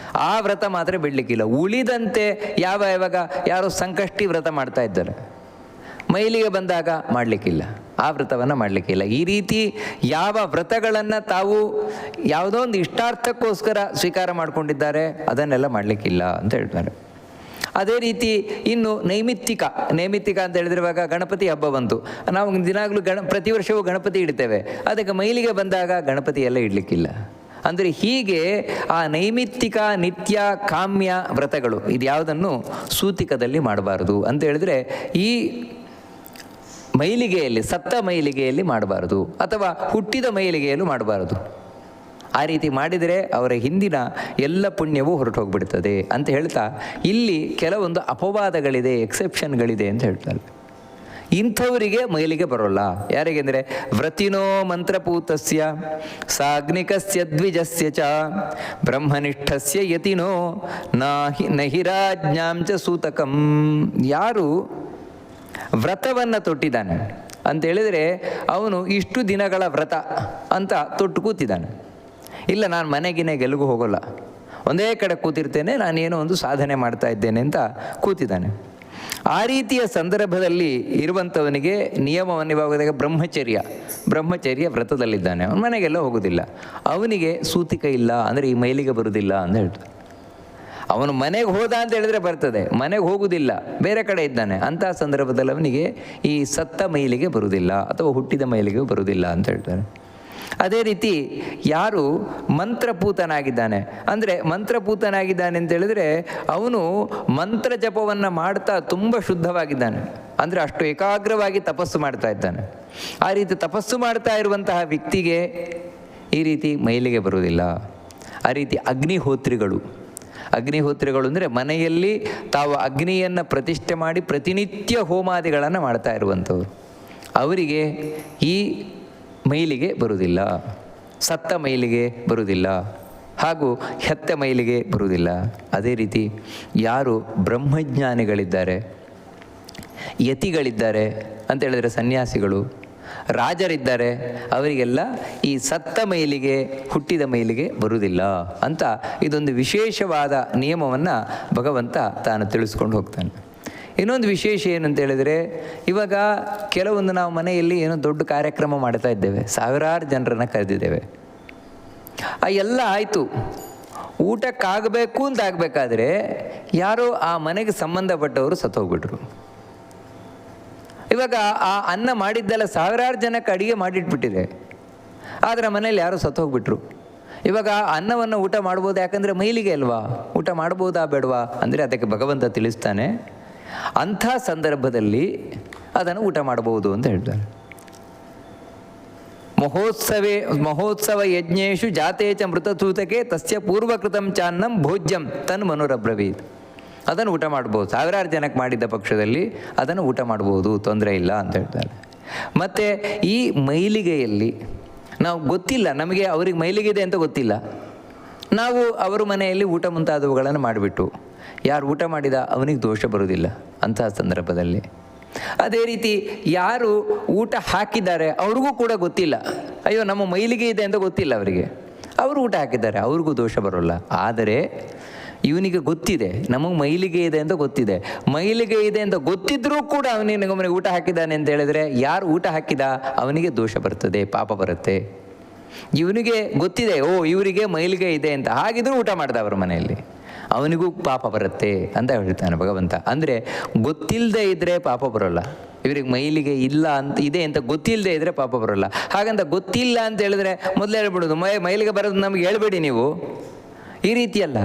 ಆ ವ್ರತ ಮಾತ್ರ ಬಿಡಲಿಕ್ಕಿಲ್ಲ. ಉಳಿದಂತೆ ಯಾವಾಗ ಯಾರೋ ಸಂಕಷ್ಟಿ ವ್ರತ ಮಾಡ್ತಾ ಇದ್ದಾರೆ, ಮೈಲಿಗೆ ಬಂದಾಗ ಮಾಡಲಿಕ್ಕಿಲ್ಲ, ಆ ವ್ರತವನ್ನು ಮಾಡಲಿಕ್ಕಿಲ್ಲ. ಈ ರೀತಿ ಯಾವ ವ್ರತಗಳನ್ನು ತಾವು ಯಾವುದೋ ಒಂದು ಇಷ್ಟಾರ್ಥಕ್ಕೋಸ್ಕರ ಸ್ವೀಕಾರ ಮಾಡಿಕೊಂಡಿದ್ದಾರೆ ಅದನ್ನೆಲ್ಲ ಮಾಡಲಿಕ್ಕಿಲ್ಲ ಅಂತ ಹೇಳ್ತಾರೆ. ಅದೇ ರೀತಿ ಇನ್ನು ನೈಮಿತ್ತಿಕ ಅಂತ ಹೇಳಿದ್ರೆ, ಇವಾಗ ಗಣಪತಿ ಹಬ್ಬ ಬಂತು, ನಾವು ದಿನಾಗಲೂ ಪ್ರತಿ ವರ್ಷವೂ ಗಣಪತಿ ಇಡ್ತೇವೆ, ಅದಕ್ಕೆ ಮೈಲಿಗೆ ಬಂದಾಗ ಗಣಪತಿ ಎಲ್ಲ ಇಡಲಿಕ್ಕಿಲ್ಲ. ಅಂದರೆ ಹೀಗೆ ಆ ನೈಮಿತ್ತಿಕ, ನಿತ್ಯ, ಕಾಮ್ಯ ವ್ರತಗಳು ಇದು ಯಾವುದನ್ನು ಸೂತಿಕದಲ್ಲಿ ಮಾಡಬಾರದು ಅಂತ ಹೇಳಿದ್ರೆ, ಈ ಮೈಲಿಗೆಯಲ್ಲಿ, ಸತ್ತ ಮೈಲಿಗೆಯಲ್ಲಿ ಮಾಡಬಾರದು ಅಥವಾ ಹುಟ್ಟಿದ ಮೈಲಿಗೆಯಲ್ಲೂ ಮಾಡಬಾರದು. ಆ ರೀತಿ ಮಾಡಿದರೆ ಅವರ ಹಿಂದಿನ ಎಲ್ಲ ಪುಣ್ಯವೂ ಹೊರಟು ಹೋಗ್ಬಿಡ್ತದೆ ಅಂತ ಹೇಳ್ತಾ, ಇಲ್ಲಿ ಕೆಲವೊಂದು ಅಪವಾದಗಳಿದೆ, ಎಕ್ಸೆಪ್ಷನ್ಗಳಿದೆ ಅಂತ ಹೇಳ್ತಾರೆ. ಇಂಥವರಿಗೆ ಮೈಲಿಗೆ ಬರೋಲ್ಲ. ಯಾರಿಗೆ ಅಂದರೆ, ವ್ರತಿನೋ ಮಂತ್ರಪೂತಸ್ಯ ಸಾಗ್ನಿಕಸ್ಯ ದ್ವಿಜಸ್ಯ ಚ ಬ್ರಹ್ಮನಿಷ್ಠಸ್ಯ ಯತಿನೋ ನಹಿರಾಜ್ಞಾಂಚ ಸೂತಕಂ. ಯಾರು ವ್ರತವನ್ನು ತೊಟ್ಟಿದ್ದಾನೆ ಅಂತ ಹೇಳಿದರೆ, ಅವನು ಇಷ್ಟು ದಿನಗಳ ವ್ರತ ಅಂತ ತೊಟ್ಟು ಕೂತಿದ್ದಾನೆ. ಇಲ್ಲ, ನಾನು ಮನೆಗಿನೇ ಗೆಲುಗು ಹೋಗೋಲ್ಲ, ಒಂದೇ ಕಡೆ ಕೂತಿರ್ತೇನೆ, ನಾನೇನೋ ಒಂದು ಸಾಧನೆ ಮಾಡ್ತಾ ಇದ್ದೇನೆ ಅಂತ ಕೂತಿದ್ದಾನೆ. ಆ ರೀತಿಯ ಸಂದರ್ಭದಲ್ಲಿ ಇರುವಂಥವನಿಗೆ ನಿಯಮವನ್ನು ಇವಾಗ ಬ್ರಹ್ಮಚರ್ಯ ವ್ರತದಲ್ಲಿದ್ದಾನೆ, ಅವನ ಮನೆಗೆಲ್ಲ ಹೋಗೋದಿಲ್ಲ, ಅವನಿಗೆ ಸೂತಿಕ ಇಲ್ಲ, ಅಂದರೆ ಈ ಮೈಲಿಗೆ ಬರುವುದಿಲ್ಲ ಅಂತ ಹೇಳ್ತಾರೆ. ಅವನು ಮನೆಗೆ ಹೋದ ಅಂತ ಹೇಳಿದ್ರೆ ಬರ್ತದೆ, ಮನೆಗೆ ಹೋಗುವುದಿಲ್ಲ, ಬೇರೆ ಕಡೆ ಇದ್ದಾನೆ, ಅಂತಹ ಸಂದರ್ಭದಲ್ಲಿ ಅವನಿಗೆ ಈ ಸತ್ತ ಮೈಲಿಗೆ ಬರುವುದಿಲ್ಲ ಅಥವಾ ಹುಟ್ಟಿದ ಮೈಲಿಗೆ ಬರುವುದಿಲ್ಲ ಅಂತ ಹೇಳ್ತಾರೆ. ಅದೇ ರೀತಿ ಯಾರು ಮಂತ್ರಪೂತನಾಗಿದ್ದಾನೆ ಅಂತ ಹೇಳಿದ್ರೆ, ಅವನು ಮಂತ್ರ ಜಪವನ್ನು ಮಾಡ್ತಾ ತುಂಬ ಶುದ್ಧವಾಗಿದ್ದಾನೆ, ಅಂದರೆ ಅಷ್ಟು ಏಕಾಗ್ರವಾಗಿ ತಪಸ್ಸು ಮಾಡ್ತಾ ಇದ್ದಾನೆ. ಆ ರೀತಿ ತಪಸ್ಸು ಮಾಡ್ತಾ ಇರುವಂತಹ ವ್ಯಕ್ತಿಗೆ ಈ ರೀತಿ ಮೈಲಿಗೆ ಬರುವುದಿಲ್ಲ. ಆ ರೀತಿ ಅಗ್ನಿಹೋತ್ರಿಗಳು ಅಂದರೆ ಮನೆಯಲ್ಲಿ ತಾವು ಅಗ್ನಿಯನ್ನು ಪ್ರತಿಷ್ಠೆ ಮಾಡಿ ಪ್ರತಿನಿತ್ಯ ಹೋಮಾದಿಗಳನ್ನು ಮಾಡ್ತಾ ಇರುವಂಥವ್ರು, ಅವರಿಗೆ ಈ ಮೈಲಿಗೆ ಬರುವುದಿಲ್ಲ, ಸತ್ತ ಮೈಲಿಗೆ ಬರುವುದಿಲ್ಲ, ಹಾಗೂ ಹೆತ್ತ ಮೈಲಿಗೆ ಬರುವುದಿಲ್ಲ. ಅದೇ ರೀತಿ ಯಾರು ಬ್ರಹ್ಮಜ್ಞಾನಿಗಳಿದ್ದಾರೆ, ಯತಿಗಳಿದ್ದಾರೆ ಅಂತ ಹೇಳಿದರೆ ಸನ್ಯಾಸಿಗಳು, ರಾಜರಿದ್ದಾರೆ, ಅವರಿಗೆಲ್ಲ ಈ ಸತ್ತ ಮೈಲಿಗೆ, ಹುಟ್ಟಿದ ಮೈಲಿಗೆ ಬರುವುದಿಲ್ಲ ಅಂತ ಇದೊಂದು ವಿಶೇಷವಾದ ನಿಯಮವನ್ನು ಭಗವಂತ ತಾನು ತಿಳಿಸ್ಕೊಂಡು ಹೋಗ್ತಾನೆ. ಇನ್ನೊಂದು ವಿಶೇಷ ಏನಂತ ಹೇಳಿದರೆ, ಇವಾಗ ಕೆಲವೊಂದು ನಾವು ಮನೆಯಲ್ಲಿ ಏನೋ ದೊಡ್ಡ ಕಾರ್ಯಕ್ರಮ ಮಾಡ್ತಾ ಇದ್ದೇವೆ, ಸಾವಿರಾರು ಜನರನ್ನು ಕರೆದಿದ್ದೇವೆ, ಎಲ್ಲ ಆಯಿತು, ಊಟಕ್ಕಾಗಬೇಕು ಅಂತ ಆಗಬೇಕಾದ್ರೆ ಯಾರೋ ಆ ಮನೆಗೆ ಸಂಬಂಧಪಟ್ಟವರು ಸತ್ತೋಗ್ಬಿಟ್ರು. ಇವಾಗ ಆ ಅನ್ನ ಮಾಡಿದ್ದೆಲ್ಲ ಸಾವಿರಾರು ಜನಕ್ಕೆ ಅಡುಗೆ ಮಾಡಿಟ್ಬಿಟ್ಟಿದೆ, ಆದರೆ ಮನೇಲಿ ಯಾರೋ ಸತ್ತೋಗ್ಬಿಟ್ರು. ಇವಾಗ ಅನ್ನವನ್ನು ಊಟ ಮಾಡ್ಬೋದು, ಯಾಕಂದರೆ ಮೈಲಿಗೆ ಅಲ್ವಾ, ಊಟ ಮಾಡ್ಬೋದಾ ಬೇಡವಾ ಅಂದರೆ ಅದಕ್ಕೆ ಭಗವಂತ ತಿಳಿಸ್ತಾನೆ, ಅಂಥ ಸಂದರ್ಭದಲ್ಲಿ ಅದನ್ನು ಊಟ ಮಾಡಬಹುದು ಅಂತ ಹೇಳ್ತಾರೆ. ಮಹೋತ್ಸವ ಯಜ್ಞೇಶು ಜಾತೇಚ ಮೃತಸೂತಕೆ ತಸ್ಯ ಪೂರ್ವಕೃತಂ ಚಾನ್ನಂ ಭೋಜ್ಯಂ ತನ್ ಮನುರಬ್ರವೀತ್. ಅದನ್ನು ಊಟ ಮಾಡ್ಬೋದು, ಸಾವಿರಾರು ಜನಕ್ಕೆ ಮಾಡಿದ್ದ ಪಕ್ಷದಲ್ಲಿ ಅದನ್ನು ಊಟ ಮಾಡ್ಬೋದು, ತೊಂದರೆ ಇಲ್ಲ ಅಂತ ಹೇಳ್ತಾರೆ. ಮತ್ತು ಈ ಮೈಲಿಗೆಯಲ್ಲಿ ನಾವು ಗೊತ್ತಿಲ್ಲ, ನಮಗೆ ಅವ್ರಿಗೆ ಮೈಲಿಗೆ ಇದೆ ಅಂತ ಗೊತ್ತಿಲ್ಲ, ನಾವು ಅವರ ಮನೆಯಲ್ಲಿ ಊಟ ಮುಂತಾದವುಗಳನ್ನು ಮಾಡಿಬಿಟ್ಟು ಯಾರು ಊಟ ಮಾಡಿದ ಅವನಿಗೆ ದೋಷ ಬರುವುದಿಲ್ಲ ಅಂತಹ ಸಂದರ್ಭದಲ್ಲಿ. ಅದೇ ರೀತಿ ಯಾರು ಊಟ ಹಾಕಿದ್ದಾರೆ ಅವ್ರಿಗೂ ಕೂಡ ಗೊತ್ತಿಲ್ಲ, ಅಯ್ಯೋ ನಮ್ಮ ಮೈಲಿಗೆ ಇದೆ ಅಂತ ಗೊತ್ತಿಲ್ಲ ಅವರಿಗೆ, ಅವರು ಊಟ ಹಾಕಿದ್ದಾರೆ, ಅವ್ರಿಗೂ ದೋಷ ಬರೋಲ್ಲ. ಆದರೆ ಇವನಿಗೆ ಗೊತ್ತಿದೆ ನಮಗೆ ಮೈಲಿಗೆ ಇದೆ ಅಂತ ಗೊತ್ತಿದೆ, ಮೈಲಿಗೆ ಇದೆ ಅಂತ ಗೊತ್ತಿದ್ರೂ ಕೂಡ ಅವನಿಗೆ ಊಟ ಹಾಕಿದ್ದಾನೆ ಅಂತ ಹೇಳಿದರೆ, ಯಾರು ಊಟ ಹಾಕಿದ ಅವನಿಗೆ ದೋಷ ಬರ್ತದೆ, ಪಾಪ ಬರುತ್ತೆ. ಇವನಿಗೆ ಗೊತ್ತಿದೆ, ಓ ಇವರಿಗೆ ಮೈಲಿಗೆ ಇದೆ ಅಂತ, ಹಾಗಿದ್ರೂ ಊಟ ಮಾಡ್ದ ಅವರ ಮನೆಯಲ್ಲಿ, ಅವನಿಗೂ ಪಾಪ ಬರುತ್ತೆ ಅಂತ ಹೇಳ್ತಾನೆ ಭಗವಂತ. ಅಂದರೆ ಗೊತ್ತಿಲ್ಲದೆ ಇದ್ದರೆ ಪಾಪ ಬರೋಲ್ಲ, ಇವರಿಗೆ ಮೈಲಿಗೆ ಇಲ್ಲ ಅಂತ ಇದೆ ಅಂತ ಗೊತ್ತಿಲ್ಲದೆ ಇದ್ದರೆ ಪಾಪ ಬರೋಲ್ಲ. ಹಾಗಂತ ಗೊತ್ತಿಲ್ಲ ಅಂತ ಹೇಳಿದ್ರೆ ಮೊದಲೇ ಹೇಳ್ಬಿಡೋದು, ಮೈಲಿಗೆ ಬರೋದು ನಮಗೆ ಹೇಳ್ಬೇಡಿ ನೀವು, ಈ ರೀತಿಯಲ್ಲ.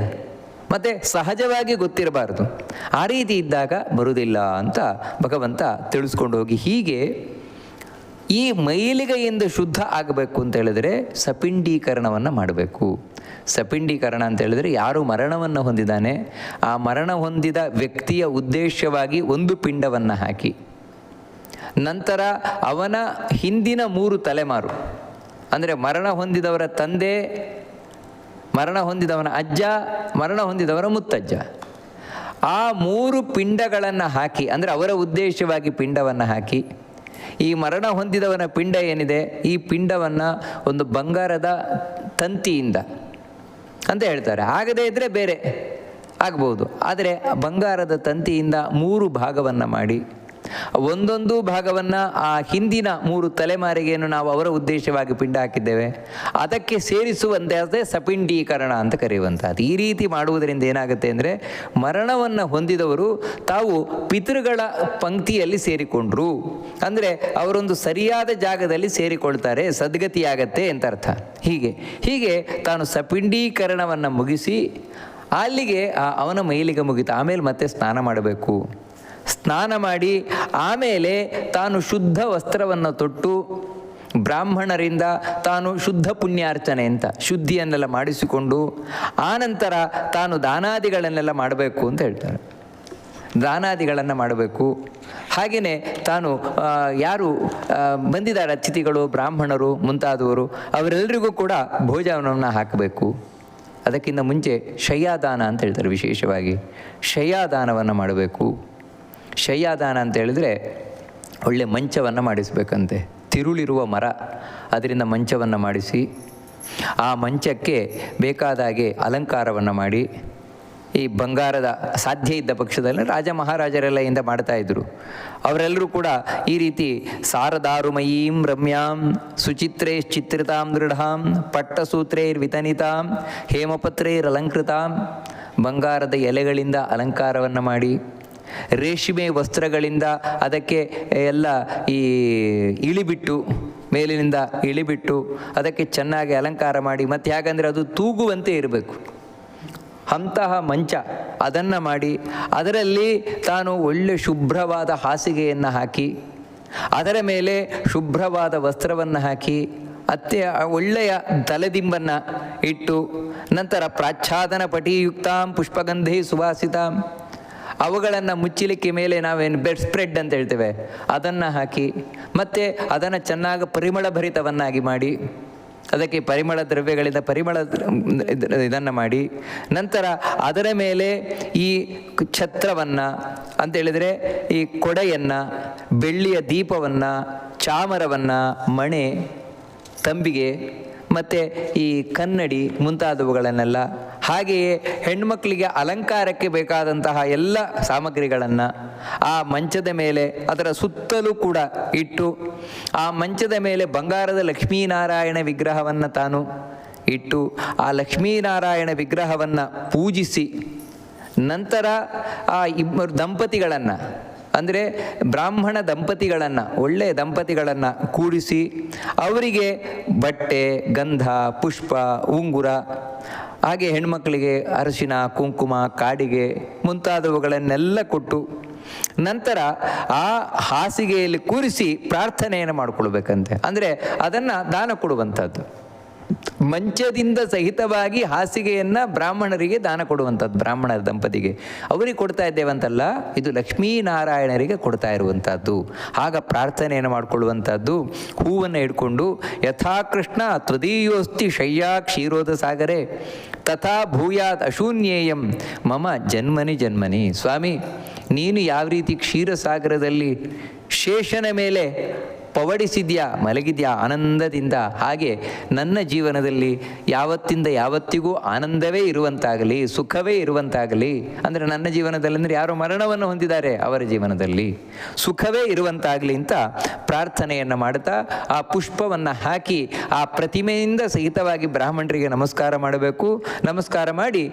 ಮತ್ತು ಸಹಜವಾಗಿ ಗೊತ್ತಿರಬಾರ್ದು, ಆ ರೀತಿ ಇದ್ದಾಗ ಬರುವುದಿಲ್ಲ ಅಂತ ಭಗವಂತ ತಿಳಿಸ್ಕೊಂಡು ಹೋಗಿ, ಹೀಗೆ ಈ ಮೈಲಿಗೆಯಿಂದ ಶುದ್ಧ ಆಗಬೇಕು ಅಂತ ಹೇಳಿದರೆ ಸಪಿಂಡೀಕರಣವನ್ನು ಮಾಡಬೇಕು. ಸಪಿಂಡೀಕರಣ ಅಂತ ಹೇಳಿದರೆ, ಯಾರು ಮರಣವನ್ನು ಹೊಂದಿದ್ದಾನೆ ಆ ಮರಣ ಹೊಂದಿದ ವ್ಯಕ್ತಿಯ ಉದ್ದೇಶವಾಗಿ ಒಂದು ಪಿಂಡವನ್ನು ಹಾಕಿ, ನಂತರ ಅವನ ಹಿಂದಿನ 3 ತಲೆಮಾರು ಅಂದರೆ ಮರಣ ಹೊಂದಿದವರ ತಂದೆ, ಮರಣ ಹೊಂದಿದವನ ಅಜ್ಜ, ಮರಣ ಹೊಂದಿದವರ ಮುತ್ತಜ್ಜ, ಆ 3 ಪಿಂಡಗಳನ್ನು ಹಾಕಿ, ಅಂದರೆ ಅವರ ಉದ್ದೇಶವಾಗಿ ಪಿಂಡವನ್ನು ಹಾಕಿ, ಈ ಮರಣ ಹೊಂದಿದವನ ಪಿಂಡ ಏನಿದೆ ಈ ಪಿಂಡವನ್ನು ಒಂದು ಬಂಗಾರದ ತಂತಿಯಿಂದ ಅಂತ ಹೇಳ್ತಾರೆ, ಆಗದೇ ಇದ್ದರೆ ಬೇರೆ ಆಗ್ಬೋದು, ಆದರೆ ಬಂಗಾರದ ತಂತಿಯಿಂದ 3 ಭಾಗವನ್ನು ಮಾಡಿ ಒಂದೊಂದು ಭಾಗವನ್ನು ಆ ಹಿಂದಿನ 3 ತಲೆಮಾರಿಗೆಯನ್ನು ನಾವು ಅವರ ಉದ್ದೇಶವಾಗಿ ಪಿಂಡ ಹಾಕಿದ್ದೇವೆ, ಅದಕ್ಕೆ ಸೇರಿಸುವಂತೆ ಸಪಿಂಡೀಕರಣ ಅಂತ ಕರೆಯುವಂಥದ್ದು. ಈ ರೀತಿ ಮಾಡುವುದರಿಂದ ಏನಾಗುತ್ತೆ ಅಂದರೆ, ಮರಣವನ್ನು ಹೊಂದಿದವರು ತಾವು ಪಿತೃಗಳ ಪಂಕ್ತಿಯಲ್ಲಿ ಸೇರಿಕೊಂಡ್ರು, ಅಂದರೆ ಅವರೊಂದು ಸರಿಯಾದ ಜಾಗದಲ್ಲಿ ಸೇರಿಕೊಳ್ತಾರೆ, ಸದ್ಗತಿಯಾಗತ್ತೆ ಅಂತ ಅರ್ಥ. ಹೀಗೆ ತಾನು ಸಪಿಂಡೀಕರಣವನ್ನು ಮುಗಿಸಿ ಅಲ್ಲಿಗೆ ಅವನ ಮೈಲಿಗೆ ಮುಗಿತು. ಆಮೇಲೆ ಮತ್ತೆ ಸ್ನಾನ ಮಾಡಬೇಕು. ಸ್ನಾನ ಮಾಡಿ ಆಮೇಲೆ ತಾನು ಶುದ್ಧ ವಸ್ತ್ರವನ್ನು ತೊಟ್ಟು ಬ್ರಾಹ್ಮಣರಿಂದ ತಾನು ಶುದ್ಧ ಪುಣ್ಯಾರ್ಚನೆ ಅಂತ ಶುದ್ಧಿಯನ್ನೆಲ್ಲ ಮಾಡಿಸಿಕೊಂಡು ಆನಂತರ ತಾನು ದಾನಾದಿಗಳನ್ನೆಲ್ಲ ಮಾಡಬೇಕು ಅಂತ ಹೇಳ್ತಾರೆ. ದಾನಾದಿಗಳನ್ನು ಮಾಡಬೇಕು. ಹಾಗೆಯೇ ತಾನು ಯಾರು ಬಂದಿದ್ದಾರೆ ಅತಿಥಿಗಳು, ಬ್ರಾಹ್ಮಣರು ಮುಂತಾದವರು, ಅವರೆಲ್ಲರಿಗೂ ಕೂಡ ಭೋಜನವನ್ನು ಹಾಕಬೇಕು. ಅದಕ್ಕಿಂತ ಮುಂಚೆ ಶಯ್ಯಾದಾನ ಅಂತ ಹೇಳ್ತಾರೆ. ವಿಶೇಷವಾಗಿ ಶಯ್ಯಾದಾನವನ್ನು ಮಾಡಬೇಕು. ಶಯ್ಯಾದಾನ ಅಂತ ಹೇಳಿದರೆ ಒಳ್ಳೆ ಮಂಚವನ್ನು ಮಾಡಿಸಬೇಕಂತೆ. ತಿರುಳಿರುವ ಮರ, ಅದರಿಂದ ಮಂಚವನ್ನು ಮಾಡಿಸಿ ಆ ಮಂಚಕ್ಕೆ ಬೇಕಾದಾಗೆ ಅಲಂಕಾರವನ್ನು ಮಾಡಿ, ಈ ಬಂಗಾರದ ಸಾಧ್ಯ ಇದ್ದ ಪಕ್ಷದಲ್ಲಿ ರಾಜ ಮಹಾರಾಜರೆಲ್ಲ ಇಂದ ಮಾಡ್ತಾಯಿದ್ರು. ಅವರೆಲ್ಲರೂ ಕೂಡ ಈ ರೀತಿ ಸಾರದಾರುಮಯೀಂ ರಮ್ಯಾಂ ಸುಚಿತ್ರೈಶ್ಚಿತ್ರಿತಾಂ ದೃಢಾಂ ಪಟ್ಟಸೂತ್ರೈರ್ವಿತನಿತಾಂ ಹೇಮಪತ್ರೈರಲಂಕೃತಾಂ, ಬಂಗಾರದ ಎಲೆಗಳಿಂದ ಅಲಂಕಾರವನ್ನು ಮಾಡಿ, ರೇಷ್ಮೆ ವಸ್ತ್ರಗಳಿಂದ ಅದಕ್ಕೆ ಎಲ್ಲ ಈ ಇಳಿಬಿಟ್ಟು, ಮೇಲಿನಿಂದ ಇಳಿಬಿಟ್ಟು ಅದಕ್ಕೆ ಚೆನ್ನಾಗಿ ಅಲಂಕಾರ ಮಾಡಿ, ಮತ್ತು ಯಾಕಂದರೆ ಅದು ತೂಗುವಂತೆ ಇರಬೇಕು ಅಂತಹ ಮಂಚ ಅದನ್ನು ಮಾಡಿ, ಅದರಲ್ಲಿ ತಾನು ಒಳ್ಳೆ ಶುಭ್ರವಾದ ಹಾಸಿಗೆಯನ್ನು ಹಾಕಿ, ಅದರ ಮೇಲೆ ಶುಭ್ರವಾದ ವಸ್ತ್ರವನ್ನು ಹಾಕಿ, ಒಳ್ಳೆಯ ತಲೆದಿಂಬನ್ನು ಇಟ್ಟು, ನಂತರ ಪ್ರಾಚ್ಛಾದನ ಪಟಿಯುಕ್ತಾಂ ಪುಷ್ಪಗಂಧಿ ಸುವಾಸಿತಾಂ, ಅವುಗಳನ್ನು ಮುಚ್ಚಲಿಕ್ಕೆ ಮೇಲೆ ನಾವೇನು ಬೆಡ್ ಸ್ಪ್ರೆಡ್ ಅಂತ ಹೇಳ್ತೇವೆ ಅದನ್ನು ಹಾಕಿ, ಮತ್ತು ಅದನ್ನು ಚೆನ್ನಾಗಿ ಪರಿಮಳ ಭರಿತವನ್ನಾಗಿ ಮಾಡಿ, ಅದಕ್ಕೆ ಪರಿಮಳ ದ್ರವ್ಯಗಳಿಂದ ಇದನ್ನು ಮಾಡಿ, ನಂತರ ಅದರ ಮೇಲೆ ಈ ಛತ್ರವನ್ನು ಅಂತೇಳಿದರೆ ಈ ಕೊಡೆಯನ್ನು, ಬೆಳ್ಳಿಯ ದೀಪವನ್ನು, ಚಾಮರವನ್ನು, ಮಣೆ, ತಂಬಿಗೆ ಮತ್ತು ಈ ಕನ್ನಡಿ ಮುಂತಾದವುಗಳನ್ನೆಲ್ಲ, ಹಾಗೆಯೇ ಹೆಣ್ಮಕ್ಕಳಿಗೆ ಅಲಂಕಾರಕ್ಕೆ ಬೇಕಾದಂತಹ ಎಲ್ಲ ಸಾಮಗ್ರಿಗಳನ್ನು ಆ ಮಂಚದ ಮೇಲೆ ಅದರ ಸುತ್ತಲೂ ಕೂಡ ಇಟ್ಟು, ಆ ಮಂಚದ ಮೇಲೆ ಬಂಗಾರದ ಲಕ್ಷ್ಮೀನಾರಾಯಣ ವಿಗ್ರಹವನ್ನು ತಾನು ಇಟ್ಟು, ಆ ಲಕ್ಷ್ಮೀನಾರಾಯಣ ವಿಗ್ರಹವನ್ನು ಪೂಜಿಸಿ, ನಂತರ ಆ ಇಬ್ಬರು ದಂಪತಿಗಳನ್ನು, ಅಂದರೆ ಬ್ರಾಹ್ಮಣ ದಂಪತಿಗಳನ್ನು, ಒಳ್ಳೆಯ ದಂಪತಿಗಳನ್ನು ಕೂಡಿಸಿ ಅವರಿಗೆ ಬಟ್ಟೆ, ಗಂಧ, ಪುಷ್ಪ, ಉಂಗುರ, ಹಾಗೆ ಹೆಣ್ಮಕ್ಕಳಿಗೆ ಅರಿಶಿನ, ಕುಂಕುಮ, ಕಾಡಿಗೆ ಮುಂತಾದವುಗಳನ್ನೆಲ್ಲ ಕೊಟ್ಟು, ನಂತರ ಆ ಹಾಸಿಗೆಯಲ್ಲಿ ಕೂರಿಸಿ ಪ್ರಾರ್ಥನೆಯನ್ನು ಮಾಡಿಕೊಳ್ಬೇಕಂತೆ. ಅಂದರೆ ಅದನ್ನು ದಾನ ಕೊಡುವಂಥದ್ದು. ಮಂಚದಿಂದ ಸಹಿತವಾಗಿ ಹಾಸಿಗೆಯನ್ನು ಬ್ರಾಹ್ಮಣರಿಗೆ ದಾನ ಕೊಡುವಂಥದ್ದು, ಬ್ರಾಹ್ಮಣ ದಂಪತಿಗೆ ಅವರಿಗೆ ಕೊಡ್ತಾ ಇದ್ದೇವಂತಲ್ಲ, ಇದು ಲಕ್ಷ್ಮೀನಾರಾಯಣರಿಗೆ ಕೊಡ್ತಾ ಇರುವಂಥದ್ದು. ಆಗ ಪ್ರಾರ್ಥನೆಯನ್ನು ಮಾಡಿಕೊಳ್ಳುವಂಥದ್ದು. ಹೂವನ್ನು ಹಿಡ್ಕೊಂಡು ಯಥಾಕೃಷ್ಣ ತ್ವದೀಯೋಸ್ತಿ ಶಯ್ಯಾ ಕ್ಷೀರೋದ ಸಾಗರೆ ತಥಾ ಭೂಯಾತ್ ಅಶೂನ್ಯೇಯಂ ಮಮ ಜನ್ಮನಿ ಜನ್ಮನಿ. ಸ್ವಾಮಿ, ನೀನು ಯಾವ ರೀತಿ ಕ್ಷೀರಸಾಗರದಲ್ಲಿ ಶೇಷನ ಮೇಲೆ ಪವಡಿಸಿದ್ಯಾ, ಮಲಗಿದ್ಯಾ ಆನಂದದಿಂದ, ಹಾಗೆ ನನ್ನ ಜೀವನದಲ್ಲಿ ಯಾವತ್ತಿಂದ ಯಾವತ್ತಿಗೂ ಆನಂದವೇ ಇರುವಂತಾಗಲಿ, ಸುಖವೇ ಇರುವಂತಾಗಲಿ. ಅಂದರೆ ನನ್ನ ಜೀವನದಲ್ಲಿ ಅಂದರೆ ಯಾರು ಮರಣವನ್ನು ಹೊಂದಿದ್ದಾರೆ ಅವರ ಜೀವನದಲ್ಲಿ ಸುಖವೇ ಇರುವಂತಾಗಲಿ ಅಂತ ಪ್ರಾರ್ಥನೆಯನ್ನು ಮಾಡ್ತಾ ಆ ಪುಷ್ಪವನ್ನು ಹಾಕಿ ಆ ಪ್ರತಿಮೆಯಿಂದ ಸಹಿತವಾಗಿ ಬ್ರಾಹ್ಮಣರಿಗೆ ನಮಸ್ಕಾರ ಮಾಡಬೇಕು. ನಮಸ್ಕಾರ ಮಾಡಿ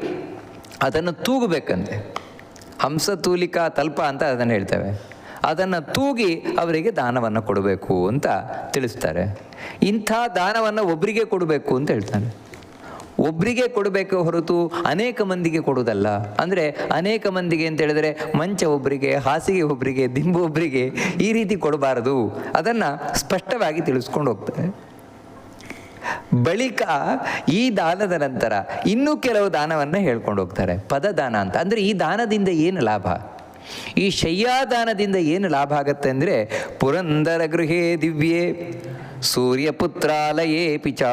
ಅದನ್ನು ತೂಗಬೇಕಂತೆ. ಹಂಸತೂಲಿಕಾ ತಲ್ಪ ಅಂತ ಅದನ್ನು ಹೇಳ್ತೇವೆ. ಅದನ್ನು ತೂಗಿ ಅವರಿಗೆ ದಾನವನ್ನು ಕೊಡಬೇಕು ಅಂತ ತಿಳಿಸ್ತಾರೆ. ಇಂಥ ದಾನವನ್ನು ಒಬ್ಬರಿಗೆ ಕೊಡಬೇಕು ಅಂತ ಹೇಳ್ತಾನೆ. ಒಬ್ಬರಿಗೆ ಕೊಡಬೇಕು ಹೊರತು ಅನೇಕ ಮಂದಿಗೆ ಕೊಡುವುದಲ್ಲ. ಅಂದರೆ ಅನೇಕ ಮಂದಿಗೆ ಅಂತ ಹೇಳಿದರೆ ಮಂಚ ಒಬ್ಬರಿಗೆ, ಹಾಸಿಗೆ ಒಬ್ಬರಿಗೆ, ದಿಂಬು ಒಬ್ಬರಿಗೆ, ಈ ರೀತಿ ಕೊಡಬಾರದು. ಅದನ್ನು ಸ್ಪಷ್ಟವಾಗಿ ತಿಳಿಸ್ಕೊಂಡು ಹೋಗ್ತಾರೆ. ಬಳಿಕ ಈ ದಾನದ ನಂತರ ಇನ್ನೂ ಕೆಲವು ದಾನವನ್ನು ಹೇಳ್ಕೊಂಡು ಹೋಗ್ತಾರೆ. ಪದದಾನ ಅಂತ. ಅಂದರೆ ಈ ದಾನದಿಂದ ಏನು ಲಾಭ, ಈ ಶಯ್ಯಾದಾನದಿಂದ ಏನು ಲಾಭ ಆಗುತ್ತೆ ಅಂದರೆ, ಪುರಂದರ ಗೃಹೇ ದಿವ್ಯೇ ಸೂರ್ಯಪುತ್ರಾಲಯೇಪಿ ಚ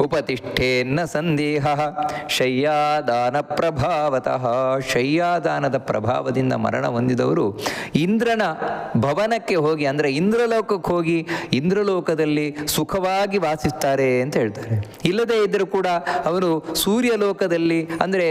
ಉಪತಿಷ್ಠೇನ್ನ ಸಂದೇಹ ಶಯ್ಯಾದಾನ ಪ್ರಭಾವತಃ. ಶಯ್ಯಾದಾನದ ಪ್ರಭಾವದಿಂದ ಮರಣ ಹೊಂದಿದವರು ಇಂದ್ರನ ಭವನಕ್ಕೆ ಹೋಗಿ, ಅಂದರೆ ಇಂದ್ರಲೋಕಕ್ಕೆ ಹೋಗಿ ಇಂದ್ರಲೋಕದಲ್ಲಿ ಸುಖವಾಗಿ ವಾಸಿಸ್ತಾರೆ ಅಂತ ಹೇಳ್ತಾರೆ. ಇಲ್ಲದೇ ಇದ್ದರೂ ಕೂಡ ಅವರು ಸೂರ್ಯಲೋಕದಲ್ಲಿ, ಅಂದರೆ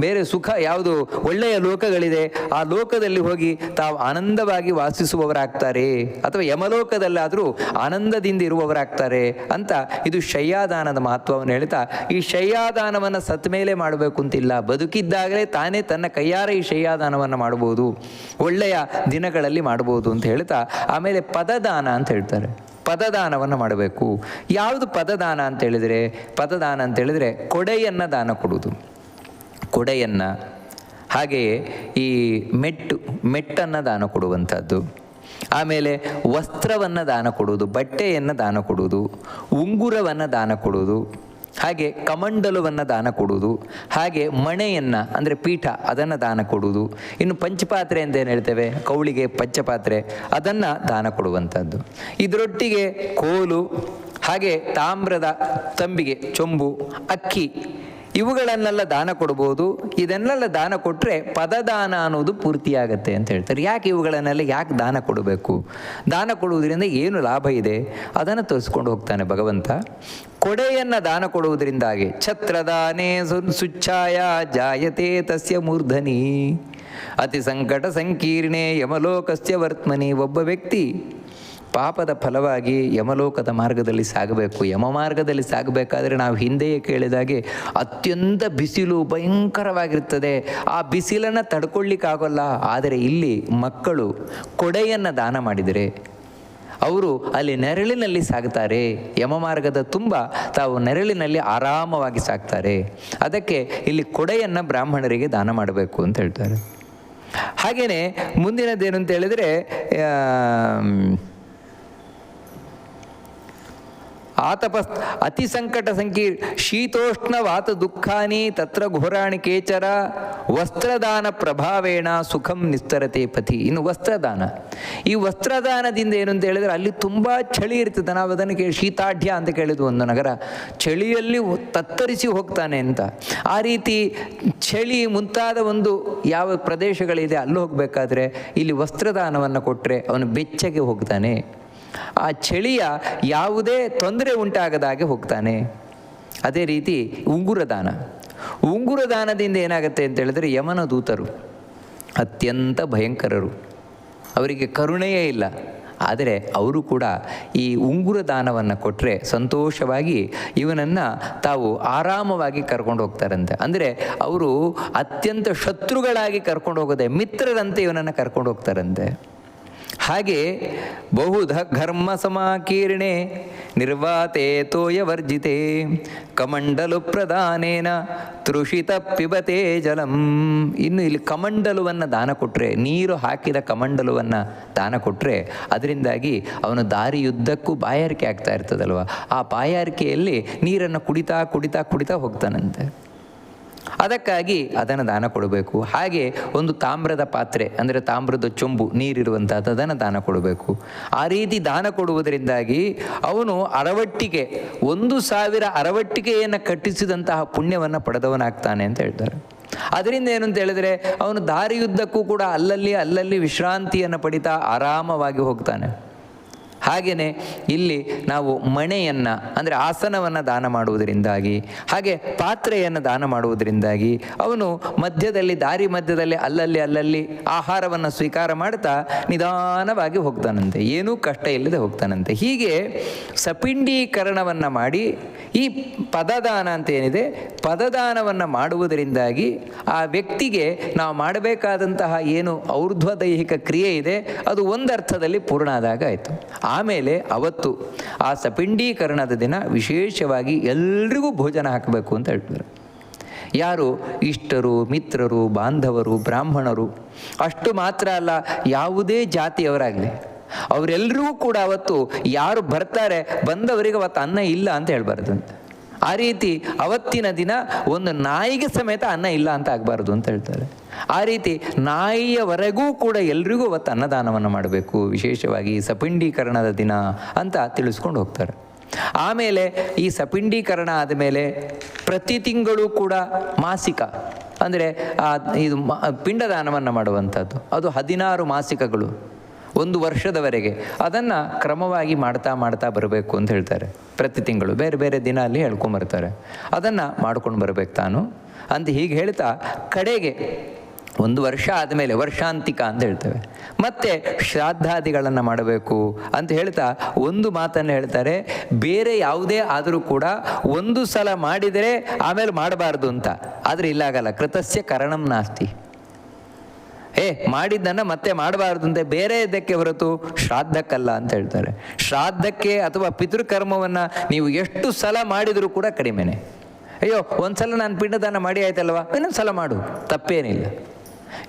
ಬೇರೆ ಸುಖ ಯಾವುದು ಒಳ್ಳೆಯ ಲೋಕಗಳಿದೆ ಆ ಲೋಕದಲ್ಲಿ ಹೋಗಿ ತಾವು ಆನಂದವಾಗಿ ವಾಸಿಸುವವರಾಗ್ತಾರೆ, ಅಥವಾ ಯಮಲೋಕದಲ್ಲಾದರೂ ಆನಂದದಿಂದ ಇರುವವರಾಗ್ತಾರೆ ಅಂತ ಇದು ಶಯ್ಯಾದಾನದ ಮಹತ್ವವನ್ನು ಹೇಳ್ತಾ, ಈ ಶಯ್ಯಾದಾನವನ್ನು ಸತ್ತ ಮೇಲೆ ಮಾಡಬೇಕು ಅಂತಿಲ್ಲ, ಬದುಕಿದ್ದಾಗಲೇ ತಾನೇ ತನ್ನ ಕೈಯಾರೆ ಈ ಶಯ್ಯಾದಾನವನ್ನು ಮಾಡ್ಬೋದು, ಒಳ್ಳೆಯ ದಿನಗಳಲ್ಲಿ ಮಾಡ್ಬೋದು ಅಂತ ಹೇಳ್ತಾ, ಆಮೇಲೆ ಪದದಾನ ಅಂತ ಹೇಳ್ತಾರೆ. ಪದದಾನವನ್ನು ಮಾಡಬೇಕು. ಯಾವುದು ಪದದಾನ ಅಂತ ಹೇಳಿದರೆ ಕೊಡೆಯನ್ನು ದಾನ ಕೊಡುವುದು, ಕೊಡೆಯನ್ನು, ಹಾಗೆಯೇ ಈ ಮೆಟ್ಟನ್ನು ದಾನ ಕೊಡುವಂಥದ್ದು, ಆಮೇಲೆ ವಸ್ತ್ರವನ್ನು ದಾನ ಕೊಡುವುದು, ಬಟ್ಟೆಯನ್ನು ದಾನ ಕೊಡುವುದು, ಉಂಗುರವನ್ನು ದಾನ ಕೊಡುವುದು, ಹಾಗೆ ಕಮಂಡಲವನ್ನು ದಾನ ಕೊಡುವುದು, ಹಾಗೆ ಮಣೆಯನ್ನು ಅಂದರೆ ಪೀಠ ಅದನ್ನು ದಾನ ಕೊಡುವುದು, ಇನ್ನು ಪಂಚಪಾತ್ರೆ ಅಂತ ಏನು ಹೇಳ್ತೇವೆ, ಕೌಳಿಗೆ ಪಂಚಪಾತ್ರೆ ಅದನ್ನು ದಾನ ಕೊಡುವಂಥದ್ದು. ಇದರೊಟ್ಟಿಗೆ ಕೋಲು, ಹಾಗೆ ತಾಮ್ರದ ತಂಬಿಗೆ, ಚೊಂಬು, ಅಕ್ಕಿ ಇವುಗಳನ್ನೆಲ್ಲ ದಾನ ಕೊಡ್ಬೋದು. ಇದನ್ನೆಲ್ಲ ದಾನ ಕೊಟ್ಟರೆ ಪದದಾನ ಅನ್ನೋದು ಪೂರ್ತಿಯಾಗತ್ತೆ ಅಂತ ಹೇಳ್ತಾರೆ. ಯಾಕೆ ದಾನ ಕೊಡಬೇಕು, ದಾನ ಕೊಡುವುದರಿಂದ ಏನು ಲಾಭ ಇದೆ ಅದನ್ನು ತೋರಿಸ್ಕೊಂಡು ಹೋಗ್ತಾನೆ ಭಗವಂತ. ಕೊಡೆಯನ್ನು ದಾನ ಕೊಡುವುದರಿಂದಾಗಿ ಛತ್ರದಾನೇ ಸುಚ್ಛಾಯ ಜಾಯತೆ ತಸ್ಯ ಮೂರ್ಧನಿ ಅತಿ ಸಂಕಟ ಸಂಕೀರ್ಣೆ ಯಮಲೋಕಸ್ಯ ವರ್ತಮನಿ. ಒಬ್ಬ ವ್ಯಕ್ತಿ ಪಾಪದ ಫಲವಾಗಿ ಯಮಲೋಕದ ಮಾರ್ಗದಲ್ಲಿ ಸಾಗಬೇಕು. ಯಮ ಮಾರ್ಗದಲ್ಲಿ ಸಾಗಬೇಕಾದ್ರೆ ನಾವು ಹಿಂದೆಯೇ ಕೇಳಿದಾಗೆ ಅತ್ಯಂತ ಬಿಸಿಲು ಭಯಂಕರವಾಗಿರ್ತದೆ, ಆ ಬಿಸಿಲನ್ನು ತಡ್ಕೊಳ್ಳಿಕ್ಕಾಗೋಲ್ಲ. ಆದರೆ ಇಲ್ಲಿ ಮಕ್ಕಳು ಕೊಡೆಯನ್ನು ದಾನ ಮಾಡಿದರೆ ಅವರು ಅಲ್ಲಿ ನೆರಳಿನಲ್ಲಿ ಸಾಗ್ತಾರೆ, ಯಮ ಮಾರ್ಗದ ತುಂಬ ತಾವು ನೆರಳಿನಲ್ಲಿ ಆರಾಮವಾಗಿ ಸಾಗ್ತಾರೆ. ಅದಕ್ಕೆ ಇಲ್ಲಿ ಕೊಡೆಯನ್ನು ಬ್ರಾಹ್ಮಣರಿಗೆ ದಾನ ಮಾಡಬೇಕು ಅಂತ ಹೇಳ್ತಾರೆ. ಹಾಗೆಯೇ ಮುಂದಿನದೇನು ಅಂತ ಹೇಳಿದರೆ ಅತಿ ಸಂಕಟ ಶೀತೋಷ್ಣ ವಾತ ದುಃಖಾನಿ ತತ್ರ ಘೋರಾಣಿ ಕೇಚರ ವಸ್ತ್ರದಾನ ಪ್ರಭಾವೇಣ ಸುಖಂ ನಿಸ್ತರತೆ ಪತಿ. ಇನ್ನು ವಸ್ತ್ರದಾನ, ಈ ವಸ್ತ್ರದಾನದಿಂದ ಏನು ಅಂತ ಹೇಳಿದರೆ ಅಲ್ಲಿ ತುಂಬ ಚಳಿ ಇರ್ತದೆ. ನಾವು ಅದನ್ನು ಶೀತಾಢ್ಯ ಅಂತ ಕೇಳಿದ್ವು, ಒಂದು ನಗರ ಚಳಿಯಲ್ಲಿ ತತ್ತರಿಸಿ ಹೋಗ್ತಾನೆ ಅಂತ. ಆ ರೀತಿ ಚಳಿ ಮುಂತಾದ ಒಂದು ಯಾವ ಪ್ರದೇಶಗಳಿದೆ ಅಲ್ಲಿ ಹೋಗಬೇಕಾದ್ರೆ ಇಲ್ಲಿ ವಸ್ತ್ರದಾನವನ್ನು ಕೊಟ್ಟರೆ ಅವನು ಬೆಚ್ಚಗೆ ಹೋಗ್ತಾನೆ, ಆ ಚಳಿಯ ಯಾವುದೇ ತೊಂದರೆ ಉಂಟಾಗದಾಗೆ ಹೋಗ್ತಾನೆ. ಅದೇ ರೀತಿ ಉಂಗುರದಾನದಿಂದ ಏನಾಗುತ್ತೆ ಅಂತ ಹೇಳಿದರೆ ಯಮನ ದೂತರು ಅತ್ಯಂತ ಭಯಂಕರರು, ಅವರಿಗೆ ಕರುಣೆಯೇ ಇಲ್ಲ. ಆದರೆ ಅವರು ಕೂಡ ಈ ಉಂಗುರ ದಾನವನ್ನು ಕೊಟ್ಟರೆ ಸಂತೋಷವಾಗಿ ಇವನನ್ನು ತಾವು ಆರಾಮವಾಗಿ ಕರ್ಕೊಂಡು ಹೋಗ್ತಾರಂತೆ. ಅಂದರೆ ಅವರು ಅತ್ಯಂತ ಶತ್ರುಗಳಾಗಿ ಕರ್ಕೊಂಡು ಹೋಗೋದೆ ಮಿತ್ರರಂತೆ ಇವನನ್ನು ಕರ್ಕೊಂಡು ಹೋಗ್ತಾರಂತೆ. ಹಾಗೆ ಬಹುಧ ಘರ್ಮ ಸಮಾಕೀರ್ಣೆ ನಿರ್ವಾತೆ ತೋಯವರ್ಜಿತೆ ಕಮಂಡಲು ಪ್ರದಾನೇನ ತೃಷಿತ ಪಿಬತೆ ಜಲಂ. ಇನ್ನು ಇಲ್ಲಿ ಕಮಂಡಲುವನ್ನು ದಾನ ಕೊಟ್ಟರೆ, ನೀರು ಹಾಕಿದ ಕಮಂಡಲುವನ್ನು ದಾನ ಕೊಟ್ಟರೆ ಅದರಿಂದಾಗಿ ಅವನು ದಾರಿಯುದ್ದಕ್ಕೂ ಬಾಯಾರಿಕೆ ಆಗ್ತಾ ಇರ್ತದಲ್ವ, ಆ ಬಾಯಾರಿಕೆಯಲ್ಲಿ ನೀರನ್ನು ಕುಡಿತಾ ಕುಡಿತಾ ಕುಡಿತಾ ಹೋಗ್ತಾನಂತೆ. ಅದಕ್ಕಾಗಿ ಅದನ್ನು ದಾನ ಕೊಡಬೇಕು. ಹಾಗೆ ಒಂದು ತಾಮ್ರದ ಪಾತ್ರೆ ಅಂದರೆ ತಾಮ್ರದ ಚೊಂಬು ನೀರಿರುವಂಥದ್ದು ಅದನ್ನು ದಾನ ಕೊಡಬೇಕು. ಆ ರೀತಿ ದಾನ ಕೊಡುವುದರಿಂದಾಗಿ ಅವನು ಅರವಟ್ಟಿಗೆ 1000 ಅರವಟ್ಟಿಗೆಯನ್ನು ಕಟ್ಟಿಸಿದಂತಹ ಪುಣ್ಯವನ್ನು ಪಡೆದವನಾಗ್ತಾನೆ ಅಂತ ಹೇಳ್ತಾರೆ. ಅದರಿಂದ ಏನು ಅಂತ ಹೇಳಿದರೆ ಅವನು ದಾರಿಯುದ್ದಕ್ಕೂ ಕೂಡ ಅಲ್ಲಲ್ಲಿ ವಿಶ್ರಾಂತಿಯನ್ನು ಪಡಿತಾ ಆರಾಮವಾಗಿ ಹೋಗ್ತಾನೆ. ಹಾಗೆಯೇ ಇಲ್ಲಿ ನಾವು ಮಣೆಯನ್ನು ಅಂದರೆ ಆಸನವನ್ನು ದಾನ ಮಾಡುವುದರಿಂದಾಗಿ, ಹಾಗೆ ಪಾತ್ರೆಯನ್ನು ದಾನ ಮಾಡುವುದರಿಂದಾಗಿ ಅವನು ದಾರಿ ಮಧ್ಯದಲ್ಲಿ ಅಲ್ಲಲ್ಲಿ ಆಹಾರವನ್ನು ಸ್ವೀಕಾರ ಮಾಡ್ತಾ ನಿಧಾನವಾಗಿ ಹೋಗ್ತಾನಂತೆ, ಏನೂ ಕಷ್ಟ ಇಲ್ಲದೆ ಹೋಗ್ತಾನಂತೆ. ಹೀಗೆ ಸಪಿಂಡೀಕರಣವನ್ನು ಮಾಡಿ ಈ ಪದದಾನ ಅಂತ ಏನಿದೆ, ಪದದಾನವನ್ನು ಮಾಡುವುದರಿಂದಾಗಿ ಆ ವ್ಯಕ್ತಿಗೆ ನಾವು ಮಾಡಬೇಕಾದಂತಹ ಏನು ಔರ್ಧ್ವ ದೈಹಿಕ ಕ್ರಿಯೆ ಇದೆ ಅದು ಒಂದರ್ಥದಲ್ಲಿ ಪೂರ್ಣ ಆದಾಗ ಆಯಿತು. ಆಮೇಲೆ ಅವತ್ತು ಆ ಸಪಿಂಡೀಕರಣದ ದಿನ ವಿಶೇಷವಾಗಿ ಎಲ್ರಿಗೂ ಭೋಜನ ಹಾಕಬೇಕು ಅಂತ ಹೇಳ್ತಾರೆ. ಯಾರು ಇಷ್ಟರು, ಮಿತ್ರರು, ಬಾಂಧವರು, ಬ್ರಾಹ್ಮಣರು, ಅಷ್ಟು ಮಾತ್ರ ಅಲ್ಲ ಯಾವುದೇ ಜಾತಿಯವರಾಗಲಿ ಅವರೆಲ್ಲರೂ ಕೂಡ ಅವತ್ತು ಯಾರು ಬರ್ತಾರೆ ಬಂದವರಿಗೆ ಅವತ್ತು ಅನ್ನ ಇಲ್ಲ ಅಂತ ಹೇಳ್ಬಾರ್ದಂತೆ. ಆ ರೀತಿ ಅವತ್ತಿನ ದಿನ ಒಂದು ನಾಯಿಗೆ ಸಮೇತ ಅನ್ನ ಇಲ್ಲ ಅಂತ ಆಗಬಾರ್ದು ಅಂತ ಹೇಳ್ತಾರೆ. ಆ ರೀತಿ ನಾಯಿಯವರೆಗೂ ಕೂಡ ಎಲ್ರಿಗೂ ಅವತ್ತು ಅನ್ನದಾನವನ್ನು ಮಾಡಬೇಕು, ವಿಶೇಷವಾಗಿ ಸಪಿಂಡೀಕರಣದ ದಿನ ಅಂತ ತಿಳಿಸ್ಕೊಂಡು ಹೋಗ್ತಾರೆ. ಆಮೇಲೆ ಈ ಸಪಿಂಡೀಕರಣ ಆದಮೇಲೆ ಪ್ರತಿ ತಿಂಗಳು ಕೂಡ ಮಾಸಿಕ ಅಂದರೆ ಇದು ಪಿಂಡದಾನವನ್ನು ಮಾಡುವಂಥದ್ದು, ಅದು 16 ಮಾಸಿಕಗಳು, 1 ವರ್ಷದವರೆಗೆ ಅದನ್ನು ಕ್ರಮವಾಗಿ ಮಾಡ್ತಾ ಬರಬೇಕು ಅಂತ ಹೇಳ್ತಾರೆ. ಪ್ರತಿ ತಿಂಗಳು ಬೇರೆ ಬೇರೆ ದಿನ ಅಲ್ಲಿ ಹೇಳ್ಕೊಂಬರ್ತಾರೆ, ಅದನ್ನು ಮಾಡ್ಕೊಂಡು ಬರಬೇಕು ತಾನು ಅಂತ ಹೀಗೆ ಹೇಳ್ತಾ ಕಡೆಗೆ 1 ವರ್ಷ ಆದಮೇಲೆ ವರ್ಷಾಂತಿಕ ಅಂತ ಹೇಳ್ತೇವೆ, ಮತ್ತೆ ಶ್ರಾದ್ದಾದಿಗಳನ್ನು ಮಾಡಬೇಕು ಅಂತ ಹೇಳ್ತಾ ಒಂದು ಮಾತನ್ನು ಹೇಳ್ತಾರೆ, ಬೇರೆ ಯಾವುದೇ ಆದರೂ ಕೂಡ 1 ಸಲ ಮಾಡಿದರೆ ಆಮೇಲೆ ಮಾಡಬಾರ್ದು ಅಂತ. ಆದರೆ ಇಲ್ಲಾಗಲ್ಲ, ಕೃತಸ್ಯ ಕರಣಂ ನಾಸ್ತಿ, ಮಾಡಿದ್ದನ್ನು ಮತ್ತೆ ಮಾಡಬಾರ್ದು ಅಂತ, ಬೇರೆ ಇದಕ್ಕೆ ಹೊರತು ಶ್ರಾದ್ದಕ್ಕಲ್ಲ ಅಂತ ಹೇಳ್ತಾರೆ. ಶ್ರಾದ್ದಕ್ಕೆ ಅಥವಾ ಪಿತೃಕರ್ಮವನ್ನು ನೀವು ಎಷ್ಟು ಸಲ ಮಾಡಿದರೂ ಕೂಡ ಕಡಿಮೆನೆ. ಅಯ್ಯೋ 1 ಸಲ ನಾನು ಪಿಂಡದಾನ ಮಾಡಿ ಆಯ್ತಲ್ವ, ಇನ್ನೊಂದು ಸಲ ಮಾಡು, ತಪ್ಪೇನಿಲ್ಲ.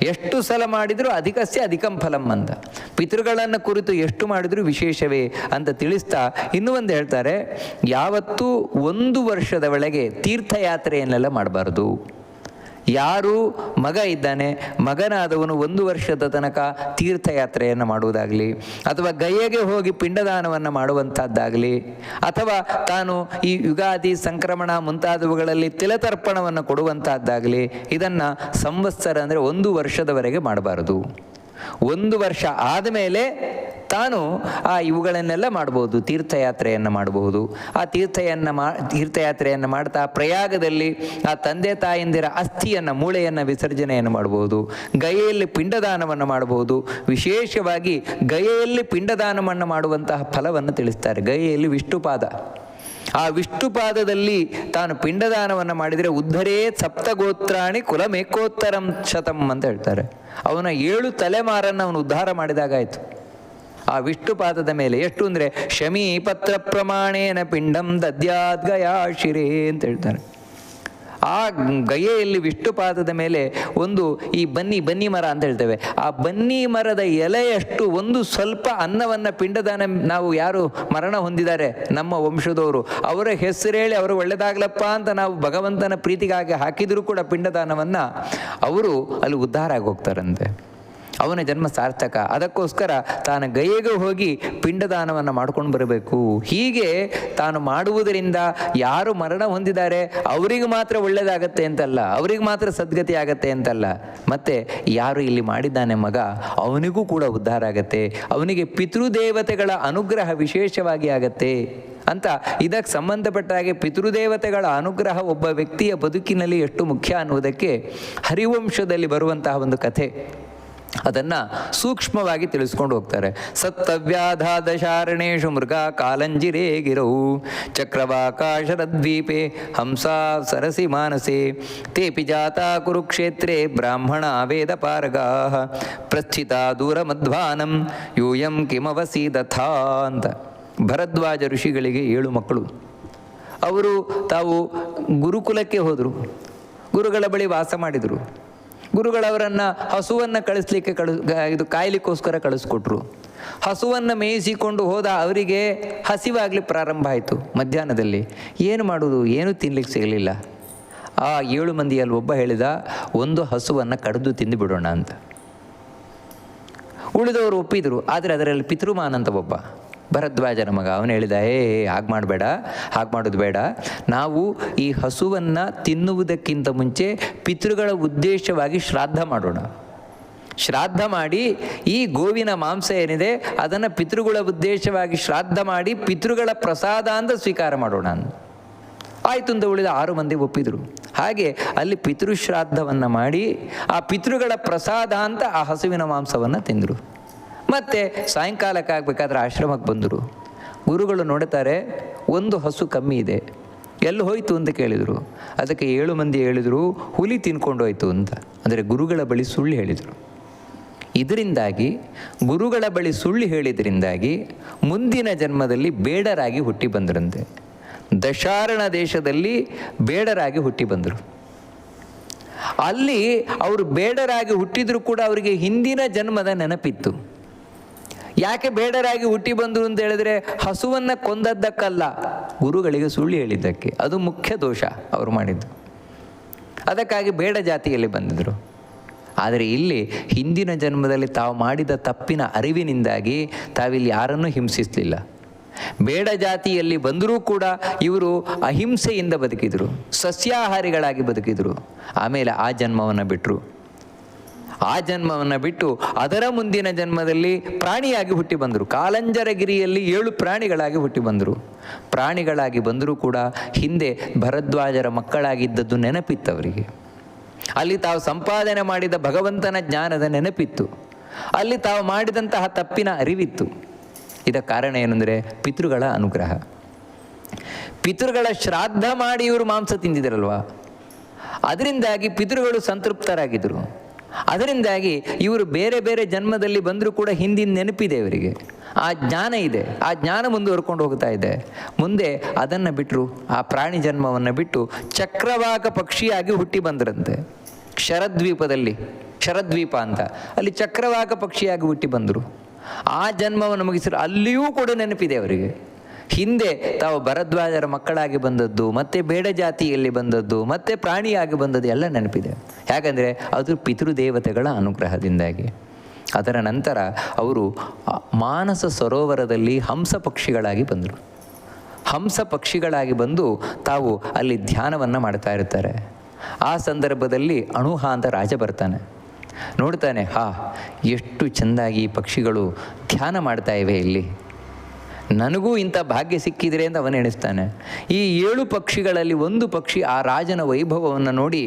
ಎಷ್ಟು ಸಲ ಮಾಡಿದರೂ ಅಧಿಕಸ್ಯ ಅಧಿಕಂ ಫಲಂ ಅಂತ, ಪಿತೃಗಳನ್ನು ಕುರಿತು ಎಷ್ಟು ಮಾಡಿದರೂ ವಿಶೇಷವೇ ಅಂತ ತಿಳಿಸ್ತಾ ಇನ್ನೂ ಒಂದು ಹೇಳ್ತಾರೆ, ಯಾವತ್ತೂ 1 ವರ್ಷದ ಒಳಗೆ ತೀರ್ಥಯಾತ್ರೆಯನ್ನೆಲ್ಲ ಮಾಡಬಾರ್ದು. ಯಾರು ಮಗ ಇದ್ದಾನೆ, ಮಗನಾದವನು 1 ವರ್ಷದ ತನಕ ತೀರ್ಥಯಾತ್ರೆಯನ್ನು ಮಾಡುವುದಾಗಲಿ, ಅಥವಾ ಗಯೆಗೆ ಹೋಗಿ ಪಿಂಡದಾನವನ್ನು ಮಾಡುವಂಥದ್ದಾಗಲಿ, ಅಥವಾ ತಾನು ಈ ಯುಗಾದಿ ಸಂಕ್ರಮಣ ಮುಂತಾದವುಗಳಲ್ಲಿ ತಿಲತರ್ಪಣವನ್ನು ಕೊಡುವಂಥದ್ದಾಗಲಿ, ಇದನ್ನು ಸಂವತ್ಸರ ಅಂದರೆ 1 ವರ್ಷದವರೆಗೆ ಮಾಡಬಾರದು. 1 ವರ್ಷ ಆದಮೇಲೆ ತಾನು ಇವುಗಳನ್ನೆಲ್ಲ ಮಾಡ್ಬೋದು, ತೀರ್ಥಯಾತ್ರೆಯನ್ನು ಮಾಡಬಹುದು. ಆ ತೀರ್ಥಯಾತ್ರೆಯನ್ನು ಮಾಡ್ತಾ ಪ್ರಯಾಗದಲ್ಲಿ ಆ ತಂದೆ ತಾಯಂದಿರ ಅಸ್ಥಿಯನ್ನು, ಮೂಳೆಯನ್ನು ವಿಸರ್ಜನೆಯನ್ನು ಮಾಡಬಹುದು. ಗಯೆಯಲ್ಲಿ ಪಿಂಡದಾನವನ್ನು ಮಾಡಬಹುದು. ವಿಶೇಷವಾಗಿ ಗಯೆಯಲ್ಲಿ ಪಿಂಡದಾನವನ್ನು ಮಾಡುವಂತಹ ಫಲವನ್ನು ತಿಳಿಸ್ತಾರೆ. ಗಯೆಯಲ್ಲಿ ವಿಷ್ಣುಪಾದ, ಆ ವಿಷ್ಣುಪಾದದಲ್ಲಿ ತಾನು ಪಿಂಡದಾನವನ್ನು ಮಾಡಿದರೆ ಉದ್ಧರೇ ಸಪ್ತಗೋತ್ರಾಣಿ ಕುಲಮೇಕೋತ್ತರಂ ಶತಂ ಅಂತ ಹೇಳ್ತಾರೆ. ಅವನ 7 ತಲೆಮಾರನ್ನು ಅವನು ಉದ್ಧಾರ ಮಾಡಿದಾಗಾಯಿತು ಆ ವಿಷ್ಣುಪಾದದ ಮೇಲೆ. ಎಷ್ಟು ಅಂದರೆ ಶಮೀ ಪತ್ರ ಪ್ರಮಾಣೇನ ಪಿಂಡಂ ದದ್ಯಾದ್ ಗಯಾ ಶಿರೇ ಅಂತ ಹೇಳ್ತಾರೆ. ಆ ಗಯೆಯಲ್ಲಿ ವಿಷ್ಣುಪಾದದ ಮೇಲೆ ಒಂದು ಈ ಬನ್ನಿ ಮರ ಅಂತ ಹೇಳ್ತೇವೆ, ಆ ಬನ್ನಿ ಮರದ ಎಲೆಯಷ್ಟು ಒಂದು ಸ್ವಲ್ಪ ಅನ್ನವನ್ನು ಪಿಂಡದಾನ, ನಾವು ಯಾರು ಮರಣ ಹೊಂದಿದ್ದಾರೆ ನಮ್ಮ ವಂಶದವರು, ಅವರ ಹೆಸರೇಳಿ ಅವರು ಒಳ್ಳೆದಾಗ್ಲಪ್ಪ ಅಂತ ನಾವು ಭಗವಂತನ ಪ್ರೀತಿಗಾಗಿ ಹಾಕಿದರೂ ಕೂಡ ಪಿಂಡದಾನವನ್ನು ಅವರು ಅಲ್ಲಿ ಉದ್ಧಾರ ಆಗಿ ಹೋಗ್ತಾರಂತೆ. ಅವನ ಜನ್ಮ ಸಾರ್ಥಕ. ಅದಕ್ಕೋಸ್ಕರ ತಾನು ಗಯೆಗೆ ಹೋಗಿ ಪಿಂಡದಾನವನ್ನು ಮಾಡ್ಕೊಂಡು ಬರಬೇಕು. ಹೀಗೆ ತಾನು ಮಾಡುವುದರಿಂದ ಯಾರು ಮರಣ ಹೊಂದಿದ್ದಾರೆ ಅವರಿಗೆ ಮಾತ್ರ ಒಳ್ಳೆಯದಾಗತ್ತೆ ಅಂತಲ್ಲ, ಅವರಿಗೆ ಮಾತ್ರ ಸದ್ಗತಿ ಆಗತ್ತೆ ಅಂತಲ್ಲ, ಮತ್ತು ಯಾರು ಇಲ್ಲಿ ಮಾಡಿದ್ದಾನೆ ಮಗ ಅವನಿಗೂ ಕೂಡ ಉದ್ಧಾರ ಆಗತ್ತೆ, ಅವನಿಗೆ ಪಿತೃದೇವತೆಗಳ ಅನುಗ್ರಹ ವಿಶೇಷವಾಗಿ ಆಗತ್ತೆ ಅಂತ. ಇದಕ್ಕೆ ಸಂಬಂಧಪಟ್ಟ ಹಾಗೆ ಪಿತೃದೇವತೆಗಳ ಅನುಗ್ರಹ ಒಬ್ಬ ವ್ಯಕ್ತಿಯ ಬದುಕಿನಲ್ಲಿ ಎಷ್ಟು ಮುಖ್ಯ ಅನ್ನುವುದಕ್ಕೆ ಹರಿವಂಶದಲ್ಲಿ ಬರುವಂತಹ ಒಂದು ಕಥೆ, ಅದನ್ನು ಸೂಕ್ಷ್ಮವಾಗಿ ತಿಳಿಸ್ಕೊಂಡು ಹೋಗ್ತಾರೆ. ಸತ್ತವ್ಯಾಧಾದಶಾರಣೇಶು ಮೃಗ ಕಾಲಂಜಿರೇ ಗಿರವು ಚಕ್ರವಾಕಾಶರದ್ವೀಪೆ ಹಂಸಾ ಸರಸಿ ಮಾನಸೆ ತೇಪಿ ಜಾತಾ ಕುರುಕ್ಷೇತ್ರೇ ಬ್ರಾಹ್ಮಣ ವೇದ ಪಾರಗಾ ಪ್ರಸ್ಥಿತ ದೂರ ಮಧ್ವಾನಂ ಯೂಯಂ ಕಿಮವಸೀದಥಾ ಅಂತ. ಭರದ್ವಾಜ ಋಷಿಗಳಿಗೆ 7 ಮಕ್ಕಳು. ಅವರು ತಾವು ಗುರುಕುಲಕ್ಕೆ ಹೋದರು, ಗುರುಗಳ ಬಳಿ ವಾಸ ಮಾಡಿದರು. ಗುರುಗಳವರನ್ನು ಹಸುವನ್ನು ಕಳಿಸ್ಲಿಕ್ಕೆ ಇದು ಕಾಯಲಿಕ್ಕೋಸ್ಕರ ಕಳಿಸ್ಕೊಟ್ರು. ಹಸುವನ್ನು ಮೇಯಿಸಿಕೊಂಡು ಹೋದ ಅವರಿಗೆ ಹಸಿವಾಗಲಿ ಪ್ರಾರಂಭ ಆಯಿತು. ಮಧ್ಯಾಹ್ನದಲ್ಲಿ ಏನು ಮಾಡೋದು, ಏನೂ ತಿನ್ಲಿಕ್ಕೆ ಸಿಗಲಿಲ್ಲ. ಆ 7 ಮಂದಿಯಲ್ಲಿ ಒಬ್ಬ ಹೇಳಿದ, ಒಂದು ಹಸುವನ್ನು ಕಡಿದು ತಿಂದು ಬಿಡೋಣ ಅಂತ. ಉಳಿದವರು ಒಪ್ಪಿದರು. ಆದರೆ ಅದರಲ್ಲಿ ಪಿತೃಮಾನ್ ಅಂತ ಒಬ್ಬ ಭರದ್ವಾಜನ ಮಗ, ಅವನು ಹೇಳಿದ, ಹಾಗೆ ಮಾಡಬೇಡ, ಹಾಗೆ ಮಾಡೋದು ಬೇಡ, ನಾವು ಈ ಹಸುವನ್ನು ತಿನ್ನುವುದಕ್ಕಿಂತ ಮುಂಚೆ ಪಿತೃಗಳ ಉದ್ದೇಶವಾಗಿ ಶ್ರಾದ್ದ ಮಾಡೋಣ. ಶ್ರಾದ್ದ ಮಾಡಿ ಈ ಗೋವಿನ ಮಾಂಸ ಏನಿದೆ ಅದನ್ನು ಪಿತೃಗಳ ಉದ್ದೇಶವಾಗಿ ಶ್ರಾದ್ದ ಮಾಡಿ ಪಿತೃಗಳ ಪ್ರಸಾದ ಅಂತ ಸ್ವೀಕಾರ ಮಾಡೋಣ. ಆಯಿತು ಅಂತ ಉಳಿದ 6 ಮಂದಿ ಒಪ್ಪಿದರು. ಹಾಗೆ ಅಲ್ಲಿ ಪಿತೃಶ್ರಾದ್ದವನ್ನು ಮಾಡಿ ಆ ಪಿತೃಗಳ ಪ್ರಸಾದ ಅಂತ ಆ ಹಸುವಿನ ಮಾಂಸವನ್ನು ತಿಂದರು. ಮತ್ತು ಸಾಯಂಕಾಲಕ್ಕೆ ಆಗಬೇಕಾದ್ರೆ ಆಶ್ರಮಕ್ಕೆ ಬಂದರು. ಗುರುಗಳು ನೋಡ್ತಾರೆ, ಒಂದು ಹಸು ಕಮ್ಮಿ ಇದೆ, ಎಲ್ಲಿ ಹೋಯಿತು ಅಂತ ಕೇಳಿದರು. ಅದಕ್ಕೆ 7 ಮಂದಿ ಹೇಳಿದರು, ಹುಲಿ ತಿನ್ಕೊಂಡು ಹೋಯಿತು ಅಂತ. ಅಂದರೆ ಗುರುಗಳ ಬಳಿ ಸುಳ್ಳು ಹೇಳಿದರು. ಇದರಿಂದಾಗಿ ಗುರುಗಳ ಬಳಿ ಸುಳ್ಳು ಹೇಳಿದ್ರಿಂದಾಗಿ ಮುಂದಿನ ಜನ್ಮದಲ್ಲಿ ಬೇಡರಾಗಿ ಹುಟ್ಟಿ ಬಂದರಂತೆ. ದಶಾರಣ ದೇಶದಲ್ಲಿ ಬೇಡರಾಗಿ ಹುಟ್ಟಿ ಬಂದರು. ಅಲ್ಲಿ ಅವರು ಬೇಡರಾಗಿ ಹುಟ್ಟಿದರೂ ಕೂಡ ಅವರಿಗೆ ಹಿಂದಿನ ಜನ್ಮದ ನೆನಪಿತ್ತು. ಯಾಕೆ ಬೇಡರಾಗಿ ಹುಟ್ಟಿ ಬಂದರು ಅಂತ ಹೇಳಿದ್ರೆ ಹಸುವನ್ನು ಕೊಂದದ್ದಕ್ಕಲ್ಲ, ಗುರುಗಳಿಗೆ ಸುಳ್ಳು ಹೇಳಿದ್ದಕ್ಕೆ. ಅದು ಮುಖ್ಯ ದೋಷ ಅವರು ಮಾಡಿದ್ದು. ಅದಕ್ಕಾಗಿ ಬೇಡ ಜಾತಿಯಲ್ಲಿ ಬಂದಿದ್ದರು. ಆದರೆ ಇಲ್ಲಿ ಹಿಂದಿನ ಜನ್ಮದಲ್ಲಿ ತಾವು ಮಾಡಿದ ತಪ್ಪಿನ ಅರಿವಿನಿಂದಾಗಿ ತಾವಿಲ್ಲಿ ಯಾರನ್ನೂ ಹಿಂಸಿಸಲಿಲ್ಲ. ಬೇಡ ಜಾತಿಯಲ್ಲಿ ಬಂದರೂ ಕೂಡ ಇವರು ಅಹಿಂಸೆಯಿಂದ ಬದುಕಿದರು, ಸಸ್ಯಾಹಾರಿಗಳಾಗಿ ಬದುಕಿದರು. ಆಮೇಲೆ ಆ ಜನ್ಮವನ್ನು ಬಿಟ್ಟರು. ಆ ಜನ್ಮವನ್ನು ಬಿಟ್ಟು ಅದರ ಮುಂದಿನ ಜನ್ಮದಲ್ಲಿ ಪ್ರಾಣಿಯಾಗಿ ಹುಟ್ಟಿ ಬಂದರು. ಕಾಲಂಜರಗಿರಿಯಲ್ಲಿ 7 ಪ್ರಾಣಿಗಳಾಗಿ ಹುಟ್ಟಿ ಬಂದರು. ಪ್ರಾಣಿಗಳಾಗಿ ಬಂದರೂ ಕೂಡ ಹಿಂದೆ ಭರದ್ವಾಜರ ಮಕ್ಕಳಾಗಿದ್ದದ್ದು ನೆನಪಿತ್ತು ಅವರಿಗೆ. ಅಲ್ಲಿ ತಾವು ಸಂಪಾದನೆ ಮಾಡಿದ ಭಗವಂತನ ಜ್ಞಾನದ ನೆನಪಿತ್ತು. ಅಲ್ಲಿ ತಾವು ಮಾಡಿದಂತಹ ತಪ್ಪಿನ ಅರಿವಿತ್ತು. ಇದಕ್ಕೆ ಕಾರಣ ಏನಂದರೆ ಪಿತೃಗಳ ಅನುಗ್ರಹ. ಪಿತೃಗಳ ಶ್ರಾದ್ದ ಮಾಡಿ ಇವರು ಮಾಂಸ ತಿಂದಿದ್ರಲ್ವ, ಅದರಿಂದಾಗಿ ಪಿತೃಗಳು ಸಂತೃಪ್ತರಾಗಿದ್ದರು. ಅದರಿಂದಾಗಿ ಇವರು ಬೇರೆ ಬೇರೆ ಜನ್ಮದಲ್ಲಿ ಬಂದರೂ ಕೂಡ ಹಿಂದಿನ ನೆನಪಿದೆ ಇವರಿಗೆ, ಆ ಜ್ಞಾನ ಇದೆ. ಆ ಜ್ಞಾನ ಮುಂದುವರ್ಕೊಂಡು ಹೋಗ್ತಾ ಇದೆ. ಮುಂದೆ ಅದನ್ನು ಬಿಟ್ಟರು, ಆ ಪ್ರಾಣಿ ಜನ್ಮವನ್ನು ಬಿಟ್ಟು ಚಕ್ರವಾಕ ಪಕ್ಷಿಯಾಗಿ ಹುಟ್ಟಿ ಬಂದರಂತೆ. ಶರದ್ವೀಪದಲ್ಲಿ, ಶರದ್ವೀಪ ಅಂತ, ಅಲ್ಲಿ ಚಕ್ರವಾಕ ಪಕ್ಷಿಯಾಗಿ ಹುಟ್ಟಿ ಬಂದರು. ಆ ಜನ್ಮವನ್ನು ಮುಗಿಸಿದ್ರು. ಅಲ್ಲಿಯೂ ಕೂಡ ನೆನಪಿದೆ ಅವರಿಗೆ. ಹಿಂದೆ ತಾವು ಭರದ್ವಾಜರ ಮಕ್ಕಳಾಗಿ ಬಂದದ್ದು, ಮತ್ತು ಬೇಡ ಜಾತಿಯಲ್ಲಿ ಬಂದದ್ದು, ಮತ್ತು ಪ್ರಾಣಿಯಾಗಿ ಬಂದದ್ದು ಎಲ್ಲ ನೆನಪಿದೆ. ಯಾಕಂದರೆ ಅದು ಪಿತೃದೇವತೆಗಳ ಅನುಗ್ರಹದಿಂದಾಗಿ. ಅದರ ನಂತರ ಅವರು ಮಾನಸ ಸರೋವರದಲ್ಲಿ ಹಂಸ ಪಕ್ಷಿಗಳಾಗಿ ಬಂದರು. ಹಂಸ ಪಕ್ಷಿಗಳಾಗಿ ಬಂದು ತಾವು ಅಲ್ಲಿ ಧ್ಯಾನವನ್ನು ಮಾಡ್ತಾ ಇರ್ತಾರೆ. ಆ ಸಂದರ್ಭದಲ್ಲಿ ಅಣುಹ ಅಂತ ರಾಜ ಬರ್ತಾನೆ. ನೋಡ್ತಾನೆ, ಎಷ್ಟು ಚೆಂದಾಗಿ ಈ ಪಕ್ಷಿಗಳು ಧ್ಯಾನ ಮಾಡ್ತಾ ಇವೆ, ಇಲ್ಲಿ ನನಗೂ ಇಂಥ ಭಾಗ್ಯ ಸಿಕ್ಕಿದ್ರೆ ಅಂತ ಅವನು ಎಣಿಸ್ತಾನೆ. ಈ 7 ಪಕ್ಷಿಗಳಲ್ಲಿ ಒಂದು ಪಕ್ಷಿ ಆ ರಾಜನ ವೈಭವವನ್ನು ನೋಡಿ,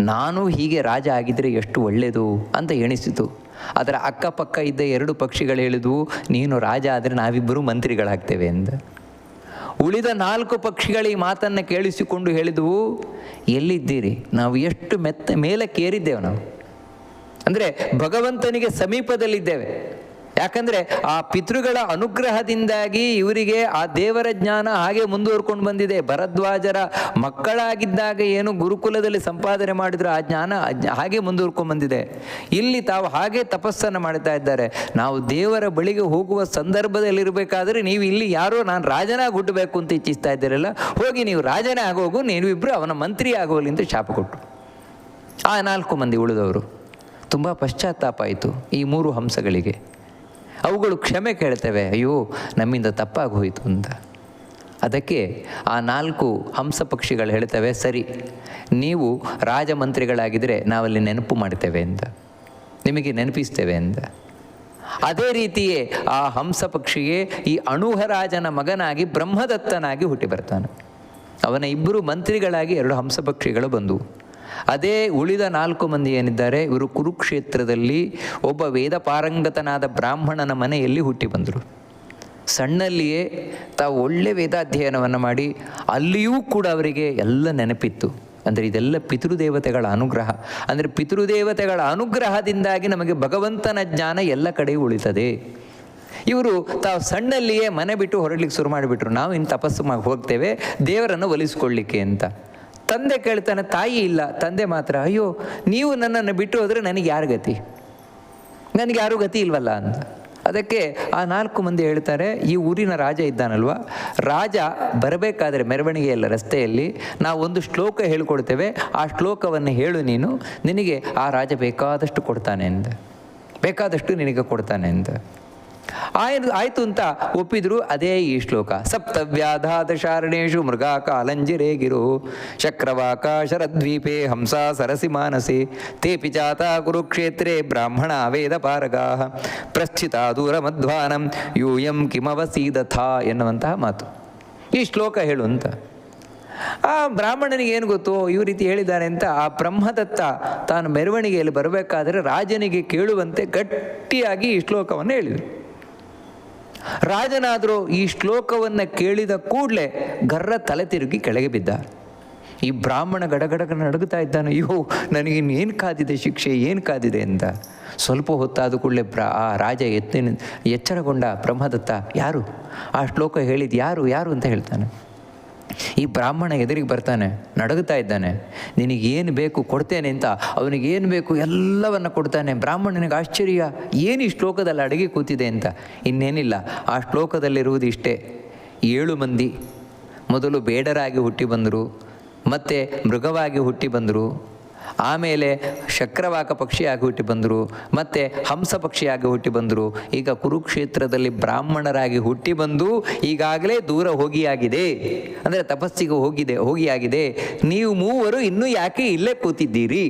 ನಾನು ಹೀಗೆ ರಾಜ ಆಗಿದ್ದರೆ ಎಷ್ಟು ಒಳ್ಳೆಯದು ಅಂತ ಎಣಿಸಿತು. ಅದರ ಅಕ್ಕಪಕ್ಕ ಇದ್ದ 2 ಪಕ್ಷಿಗಳು ಹೇಳಿದ್ವು, ನೀನು ರಾಜ ಆದರೆ ನಾವಿಬ್ಬರೂ ಮಂತ್ರಿಗಳಾಗ್ತೇವೆ ಅಂತ. ಉಳಿದ 4 ಪಕ್ಷಿಗಳು ಈ ಮಾತನ್ನು ಕೇಳಿಸಿಕೊಂಡು ಹೇಳಿದ್ವು, ಎಲ್ಲಿದ್ದೀರಿ, ನಾವು ಎಷ್ಟು ಮೇಲಕ್ಕೇರಿದ್ದೇವೆ, ನಾವು ಅಂದರೆ ಭಗವಂತನಿಗೆ ಸಮೀಪದಲ್ಲಿದ್ದೇವೆ. ಯಾಕಂದರೆ ಆ ಪಿತೃಗಳ ಅನುಗ್ರಹದಿಂದಾಗಿ ಇವರಿಗೆ ಆ ದೇವರ ಜ್ಞಾನ ಹಾಗೆ ಮುಂದುವರ್ಕೊಂಡು ಬಂದಿದೆ. ಭರದ್ವಾಜರ ಮಕ್ಕಳಾಗಿದ್ದಾಗ ಏನು ಗುರುಕುಲದಲ್ಲಿ ಸಂಪಾದನೆ ಮಾಡಿದ್ರು ಆ ಜ್ಞಾನ ಹಾಗೆ ಮುಂದುವರ್ಕೊಂಡು ಬಂದಿದೆ. ಇಲ್ಲಿ ತಾವು ಹಾಗೆ ತಪಸ್ಸನ್ನು ಮಾಡ್ತಾ ಇದ್ದಾರೆ. ನಾವು ದೇವರ ಬಳಿಗೆ ಹೋಗುವ ಸಂದರ್ಭದಲ್ಲಿರಬೇಕಾದ್ರೆ ನೀವು ಇಲ್ಲಿ ಯಾರೋ ನಾನು ರಾಜನಾಗಿ ಹುಟ್ಟಬೇಕು ಅಂತ ಇಚ್ಛಿಸ್ತಾ ಇದ್ದೀರಲ್ಲ, ಹೋಗಿ ನೀವು ರಾಜನೇ ಆಗೋಗು, ನೀವಿಬ್ಬರು ಅವನ ಮಂತ್ರಿ ಆಗೋಲಿ ಅಂತ ಶಾಪ ಕೊಟ್ಟರು. ಆ 4 ಮಂದಿ ಉಳಿದವರು ತುಂಬ ಪಶ್ಚಾತ್ತಾಪ ಆಯಿತು ಈ 3 ಹಂಸಗಳಿಗೆ. ಅವುಗಳು ಕ್ಷಮೆ ಕೇಳ್ತವೆ, ಅಯ್ಯೋ ನಮ್ಮಿಂದ ತಪ್ಪಾಗಿ ಹೋಯಿತು ಅಂತ. ಅದಕ್ಕೆ ಆ 4 ಹಂಸ ಪಕ್ಷಿಗಳು ಹೇಳ್ತವೆ, ಸರಿ ನೀವು ರಾಜಮಂತ್ರಿಗಳಾಗಿದ್ದರೆ ನಾವಲ್ಲಿ ನೆನಪು ಮಾಡ್ತೇವೆ ಅಂತ, ನಿಮಗೆ ನೆನಪಿಸ್ತೇವೆ ಅಂತ. ಅದೇ ರೀತಿಯೇ ಆ ಹಂಸ ಪಕ್ಷಿಗೆ ಈ ಅಣುಹರಾಜನ ಮಗನಾಗಿ ಬ್ರಹ್ಮದತ್ತನಾಗಿ ಹುಟ್ಟಿ ಬರ್ತಾನೆ. ಅವನ 2 ಮಂತ್ರಿಗಳಾಗಿ 2 ಹಂಸ ಪಕ್ಷಿಗಳು ಬಂದವು. ಅದೇ ಉಳಿದ 4 ಮಂದಿ ಏನಿದ್ದಾರೆ, ಇವರು ಕುರುಕ್ಷೇತ್ರದಲ್ಲಿ ಒಬ್ಬ ವೇದ ಪಾರಂಗತನಾದ ಬ್ರಾಹ್ಮಣನ ಮನೆಯಲ್ಲಿ ಹುಟ್ಟಿ ಬಂದರು. ಸಣ್ಣಲ್ಲಿಯೇ ತಾವು ಒಳ್ಳೆ ವೇದಾಧ್ಯಯನವನ್ನು ಮಾಡಿ ಅಲ್ಲಿಯೂ ಕೂಡ ಅವರಿಗೆ ಎಲ್ಲ ನೆನಪಿತ್ತು. ಅಂದರೆ ಇದೆಲ್ಲ ಪಿತೃದೇವತೆಗಳ ಅನುಗ್ರಹ. ಅಂದರೆ ಪಿತೃದೇವತೆಗಳ ಅನುಗ್ರಹದಿಂದಾಗಿ ನಮಗೆ ಭಗವಂತನ ಜ್ಞಾನ ಎಲ್ಲ ಕಡೆಯೂ ಉಳಿತದೆ. ಇವರು ತಾವು ಸಣ್ಣಲ್ಲಿಯೇ ಮನೆ ಬಿಟ್ಟು ಹೊರಡ್ಲಿಕ್ಕೆ ಶುರು ಮಾಡಿಬಿಟ್ರು, ನಾವು ಇನ್ನು ತಪಸ್ಸು ಹೋಗ್ತೇವೆ ದೇವರನ್ನು ಒಲಿಸ್ಕೊಳ್ಳಿಕ್ಕೆ ಅಂತ. ತಂದೆ ಕೇಳ್ತಾನೆ, ತಾಯಿ ಇಲ್ಲ, ತಂದೆ ಮಾತ್ರ, ಅಯ್ಯೋ ನೀವು ನನ್ನನ್ನು ಬಿಟ್ಟು ಹೋದರೆ ನನಗೆ ಯಾರು ಗತಿ, ನನಗೆ ಯಾರೂ ಗತಿ ಇಲ್ವಲ್ಲ ಅಂತ. ಅದಕ್ಕೆ ಆ 4 ಮಂದಿ ಹೇಳ್ತಾರೆ, ಈ ಊರಿನ ರಾಜ ಇದ್ದಾನಲ್ವ, ರಾಜ ಬರಬೇಕಾದ್ರೆ ಮೆರವಣಿಗೆಯಲ್ಲ ರಸ್ತೆಯಲ್ಲಿ ನಾವು ಒಂದು ಶ್ಲೋಕ ಹೇಳಿಕೊಡ್ತೇವೆ, ಆ ಶ್ಲೋಕವನ್ನು ಹೇಳು ನೀನು, ನಿನಗೆ ಆ ರಾಜ ಬೇಕಾದಷ್ಟು ಕೊಡ್ತಾನೆ ಅಂತ, ಬೇಕಾದಷ್ಟು ನಿನಗೆ ಕೊಡ್ತಾನೆ ಅಂತ. ಆಯಿತು ಅಂತ ಒಪ್ಪಿದ್ರು. ಅದೇ ಈ ಶ್ಲೋಕ, ಸಪ್ತವ್ಯಾಧಾದಶಾರಣೇಶು ಮೃಗಾ ಕಾಲಂಜಿರೇ ಗಿರು ಚಕ್ರವಾಕ ಶರದ್ವೀಪೆ ಹಂಸಾ ಸರಸಿ ಮಾನಸಿ ತೇಪಿ ಜಾತ ಕುರುಕ್ಷೇತ್ರೇ ಬ್ರಾಹ್ಮಣ ವೇದ ಪಾರಗಾ ಪ್ರಸ್ಥಿತ ದೂರ ಮಧ್ವಾನಂ ಯೂಯಂ ಕಿಮವಸೀದಥ ಎನ್ನುವಂತಹ ಮಾತು. ಈ ಶ್ಲೋಕ ಹೇಳು ಅಂತ. ಆ ಬ್ರಾಹ್ಮಣನಿಗೆ ಏನು ಗೊತ್ತು ಈ ರೀತಿ ಹೇಳಿದ್ದಾರೆ ಅಂತ. ಆ ಬ್ರಹ್ಮದತ್ತ ತಾನು ಮೆರವಣಿಗೆಯಲ್ಲಿ ಬರಬೇಕಾದರೆ ರಾಜನಿಗೆ ಕೇಳುವಂತೆ ಗಟ್ಟಿಯಾಗಿ ಈ ಶ್ಲೋಕವನ್ನು ಹೇಳಿದರು. ರಾಜನಾದರೂ ಈ ಶ್ಲೋಕವನ್ನು ಕೇಳಿದ ಕೂಡಲೇ ಗರ್ರ ತಲೆ ತಿರುಗಿ ಕೆಳಗೆ ಬಿದ್ದ. ಈ ಬ್ರಾಹ್ಮಣ ಗಡಗಡಗ ನಡುಗುತ್ತಾ ಇದ್ದಾನೆ, ಅಯ್ಯೋ ನನಗಿನ್ನೇನು ಕಾದಿದೆ ಶಿಕ್ಷೆ, ಏನು ಕಾದಿದೆ ಅಂತ. ಸ್ವಲ್ಪ ಹೊತ್ತಾದ ಕೂಡಲೇ ಆ ರಾಜ ಎಚ್ಚರಗೊಂಡ. ಬ್ರಹ್ಮದತ್ತ ಯಾರು, ಆ ಶ್ಲೋಕ ಹೇಳಿದ್ದು ಯಾರು ಅಂತ ಹೇಳ್ತಾನೆ. ಈ ಬ್ರಾಹ್ಮಣ ಎದುರಿಗೆ ಬರ್ತಾನೆ, ನಡುಗುತ್ತಾ ಇದ್ದಾನೆ. ನಿನಗೇನು ಬೇಕು ಕೊಡ್ತೇನೆ ಅಂತ ಅವನಿಗೇನು ಬೇಕು ಎಲ್ಲವನ್ನು ಕೊಡ್ತಾನೆ. ಬ್ರಾಹ್ಮಣನಿಗೆ ಆಶ್ಚರ್ಯ, ಏನು ಈ ಶ್ಲೋಕದಲ್ಲಿ ಅಡಗಿ ಕೂತಿದೆ ಅಂತ. ಇನ್ನೇನಿಲ್ಲ, ಆ ಶ್ಲೋಕದಲ್ಲಿರುವುದು ಇಷ್ಟೇ, 7 ಮಂದಿ ಮೊದಲು ಬೇಡರಾಗಿ ಹುಟ್ಟಿ ಬಂದರು, ಮತ್ತು ಮೃಗವಾಗಿ ಹುಟ್ಟಿ ಬಂದರು, ಆಮೇಲೆ ಶಕ್ರವಾಕ ಪಕ್ಷಿಯಾಗಿ ಹುಟ್ಟಿ ಬಂದರು, ಮತ್ತು ಹಂಸ ಪಕ್ಷಿಯಾಗಿ ಹುಟ್ಟಿ ಬಂದರು. ಈಗ ಕುರುಕ್ಷೇತ್ರದಲ್ಲಿ ಬ್ರಾಹ್ಮಣರಾಗಿ ಹುಟ್ಟಿ ಬಂದು ಈಗಾಗಲೇ ದೂರ ಹೋಗಿಯಾಗಿದೆ, ಅಂದರೆ ತಪಸ್ಸಿಗೆ ಹೋಗಿಯಾಗಿದೆ. ನೀವು ಮೂವರು ಇನ್ನೂ ಯಾಕೆ ಇಲ್ಲೇ ಕೂತಿದ್ದೀರಿ?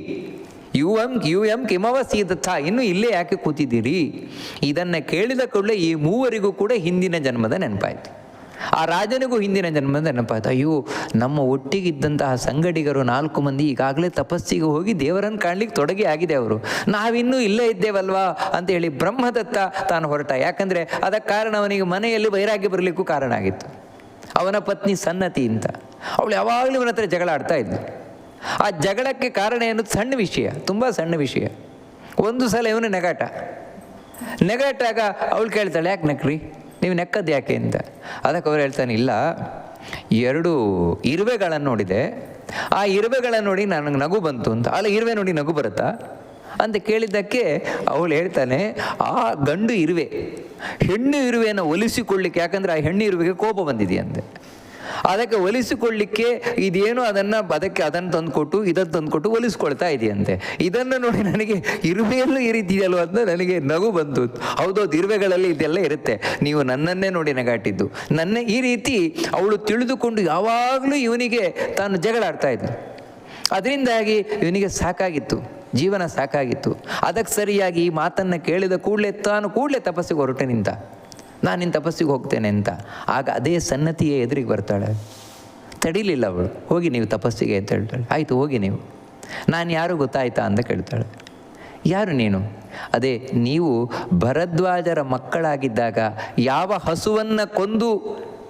ಯು ಎಂ ಕಿಮವಸೀದಥ, ಇನ್ನೂ ಇಲ್ಲೇ ಯಾಕೆ ಕೂತಿದ್ದೀರಿ? ಇದನ್ನು ಕೇಳಿದ ಕೂಡಲೇ ಈ ಮೂವರಿಗೂ ಕೂಡ ಹಿಂದಿನ ಜನ್ಮದ ನೆನಪಾಯಿತು. ಆ ರಾಜನಿಗೂ ಹಿಂದಿನ ಜನ್ಮದ ನೆನಪಾಯ್ತು. ಅಯ್ಯೋ, ನಮ್ಮ ಒಟ್ಟಿಗಿದ್ದಂತಹ ಸಂಗಡಿಗರು 4 ಮಂದಿ ಈಗಾಗಲೇ ತಪಸ್ಸಿಗೆ ಹೋಗಿ ದೇವರನ್ನು ಕಾಣಲಿಕ್ಕೆ ತೊಡಗಿ ಆಗಿದೆ ಅವರು, ನಾವಿನ್ನೂ ಇಲ್ಲೇ ಇದ್ದೇವಲ್ವಾ ಅಂತೇಳಿ ಬ್ರಹ್ಮದತ್ತ ತಾನು ಹೊರಟ. ಯಾಕಂದರೆ ಅದಕ್ಕೆ ಕಾರಣ ಅವನಿಗೆ ಮನೆಯಲ್ಲಿ ವೈರಾಗ್ಯ ಬರಲಿಕ್ಕೂ ಕಾರಣ ಆಗಿತ್ತು. ಅವನ ಪತ್ನಿ ಸನ್ನತಿ ಅಂತ, ಅವಳು ಯಾವಾಗಲೂ ಇವನ ಹತ್ರ ಜಗಳ ಆಡ್ತಾ ಇದ್ಲು. ಆ ಜಗಳಕ್ಕೆ ಕಾರಣ ಏನು? ಸಣ್ಣ ವಿಷಯ, ತುಂಬ ಸಣ್ಣ ವಿಷಯ. ಒಂದು ಸಲ ಇವನು ನೆಗಾಟಾಗ ಅವಳು ಕೇಳ್ತಾಳೆ, ಯಾಕೆ ನಕ್ರಿ, ನೀವು ನೆಕ್ಕದ್ದು ಯಾಕೆ ಅಂತ. ಅದಕ್ಕೆ ಅವ್ರು ಹೇಳ್ತಾನೆ, ಇಲ್ಲ, 2 ಇರುವೆಗಳನ್ನು ನೋಡಿದೆ, ಆ ಇರುವೆಗಳನ್ನು ನೋಡಿ ನನಗೆ ನಗು ಬಂತು ಅಂತ. ಅಲ್ಲ, ಇರುವೆ ನೋಡಿ ನಗು ಬರುತ್ತಾ ಅಂತ ಕೇಳಿದ್ದಕ್ಕೆ ಅವಳು ಹೇಳ್ತಾನೆ, ಆ ಗಂಡು ಇರುವೆ ಹೆಣ್ಣು ಇರುವೆಯನ್ನು ಒಲಿಸಿಕೊಳ್ಳಿಕ್ಕೆ, ಯಾಕಂದರೆ ಆ ಹೆಣ್ಣು ಇರುವೆಗೆ ಕೋಪ ಬಂದಿದೆಯಂತೆ, ಅದಕ್ಕೆ ಒಲಿಸಿಕೊಳ್ಳಿಕ್ಕೆ ಇದೇನು ಅದನ್ನು ತಂದುಕೊಟ್ಟು ಇದನ್ನು ತಂದುಕೊಟ್ಟು ಒಲಿಸ್ಕೊಳ್ತಾ ಇದೆಯಂತೆ. ಇದನ್ನು ನೋಡಿ ನನಗೆ ಇರುವೆಯಲ್ಲೂ ಈ ರೀತಿ ಇದೆಯಲ್ವ ಅಂತ ನನಗೆ ನಗು ಬಂತು. ಹೌದೌದು, ಇರುವೆಗಳಲ್ಲಿ ಇದೆಲ್ಲ ಇರುತ್ತೆ, ನೀವು ನನ್ನನ್ನೇ ನೋಡಿ ನಗಾಟಿದ್ದು ಈ ರೀತಿ ಅವಳು ತಿಳಿದುಕೊಂಡು ಯಾವಾಗಲೂ ಇವನಿಗೆ ತಾನು ಜಗಳಾಡ್ತಾ ಇದ್ಲು. ಅದರಿಂದಾಗಿ ಇವನಿಗೆ ಸಾಕಾಗಿತ್ತು, ಜೀವನ ಸಾಕಾಗಿತ್ತು. ಅದಕ್ಕೆ ಸರಿಯಾಗಿ ಈ ಮಾತನ್ನು ಕೇಳಿದ ಕೂಡಲೇ ತಪಸ್ಸಿಗೆ ಹೊರಟೆ ನಿಂತ, ನಾನು ನಿನ್ನ ತಪಸ್ಸಿಗೆ ಹೋಗ್ತೇನೆ ಅಂತ. ಆಗ ಅದೇ ಸನ್ನತಿಯೇ ಎದುರಿಗೆ ಬರ್ತಾಳೆ, ತಡಿಲಿಲ್ಲ ಅವಳು. ಹೋಗಿ ನೀವು ತಪಸ್ಸಿಗೆ ಅಂತ ಹೇಳ್ತಾಳೆ. ಆಯಿತು, ಹೋಗಿ ನೀವು. ನಾನು ಯಾರು ಗೊತ್ತಾಯ್ತಾ ಅಂತ ಕೇಳ್ತಾಳೆ. ಯಾರು ನೀನು? ಅದೇ, ನೀವು ಭರದ್ವಾಜರ ಮಕ್ಕಳಾಗಿದ್ದಾಗ ಯಾವ ಹಸುವನ್ನು ಕೊಂದು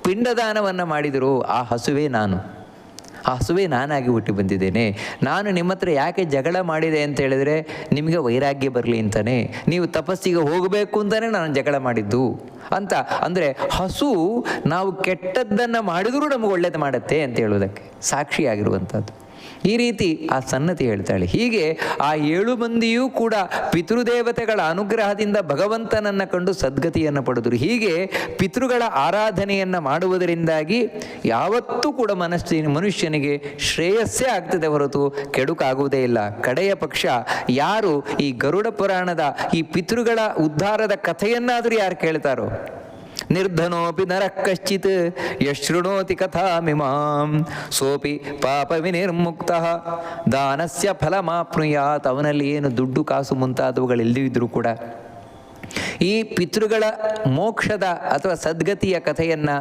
ಪಿಂಡದಾನವನ್ನು ಮಾಡಿದರೂ ಆ ಹಸುವೇ ನಾನು. ಆ ಹಸುವೇ ನಾನಾಗಿ ಹುಟ್ಟಿ ಬಂದಿದ್ದೇನೆ. ನಾನು ನಿಮ್ಮ ಹತ್ರ ಯಾಕೆ ಜಗಳ ಮಾಡಿದೆ ಅಂತ ಹೇಳಿದರೆ ನಿಮಗೆ ವೈರಾಗ್ಯ ಬರಲಿ ಅಂತಲೇ, ನೀವು ತಪಸ್ಸಿಗೆ ಹೋಗಬೇಕು ಅಂತಲೇ ನಾನು ಜಗಳ ಮಾಡಿದ್ದು ಅಂತ. ಅಂದರೆ ಹಸು ನಾವು ಕೆಟ್ಟದ್ದನ್ನು ಮಾಡಿದರೂ ನಮಗೆ ಒಳ್ಳೇದು ಮಾಡುತ್ತೆ ಅಂತ ಹೇಳೋದಕ್ಕೆ ಸಾಕ್ಷಿಯಾಗಿರುವಂಥದ್ದು. ಈ ರೀತಿ ಆ ಸನ್ನತಿ ಹೇಳ್ತಾಳೆ. ಹೀಗೆ ಆ 7 ಮಂದಿಯೂ ಕೂಡ ಪಿತೃದೇವತೆಗಳ ಅನುಗ್ರಹದಿಂದ ಭಗವಂತನನ್ನು ಕಂಡು ಸದ್ಗತಿಯನ್ನು ಪಡೆದರು. ಹೀಗೆ ಪಿತೃಗಳ ಆರಾಧನೆಯನ್ನು ಮಾಡುವುದರಿಂದಾಗಿ ಯಾವತ್ತೂ ಕೂಡ ಮನುಷ್ಯನಿಗೆ ಶ್ರೇಯಸ್ಸೇ ಆಗ್ತದೆ ಹೊರತು ಕೆಡುಕಾಗುವುದೇ ಇಲ್ಲ. ಕಡೆಯ ಪಕ್ಷ ಯಾರು ಈ ಗರುಡ ಪುರಾಣದ ಈ ಪಿತೃಗಳ ಉದ್ಧಾರದ ಕಥೆಯನ್ನಾದರೂ ಯಾರು ಕೇಳ್ತಾರೋ, ನಿರ್ಧನೋಪಿ ನರಃ ಕಶ್ಚಿತ್ ಯಶೃಣೋತಿ ಕಥಾಮಿಮಾಂ ಸೋಪಿ ಪಾಪ ವಿನಿರ್ಮುಕ್ತಃ ದಾನಸ್ಯ ಫಲಮಾಪ್ನುಯಾತ್. ಅವನಲ್ಲಿ ಏನು ದುಡ್ಡು ಕಾಸು ಮುಂತಾದವುಗಳೆಲ್ಲದಿದ್ದರೂ ಕೂಡ ಈ ಪಿತೃಗಳ ಮೋಕ್ಷದ ಅಥವಾ ಸದ್ಗತಿಯ ಕಥೆಯನ್ನು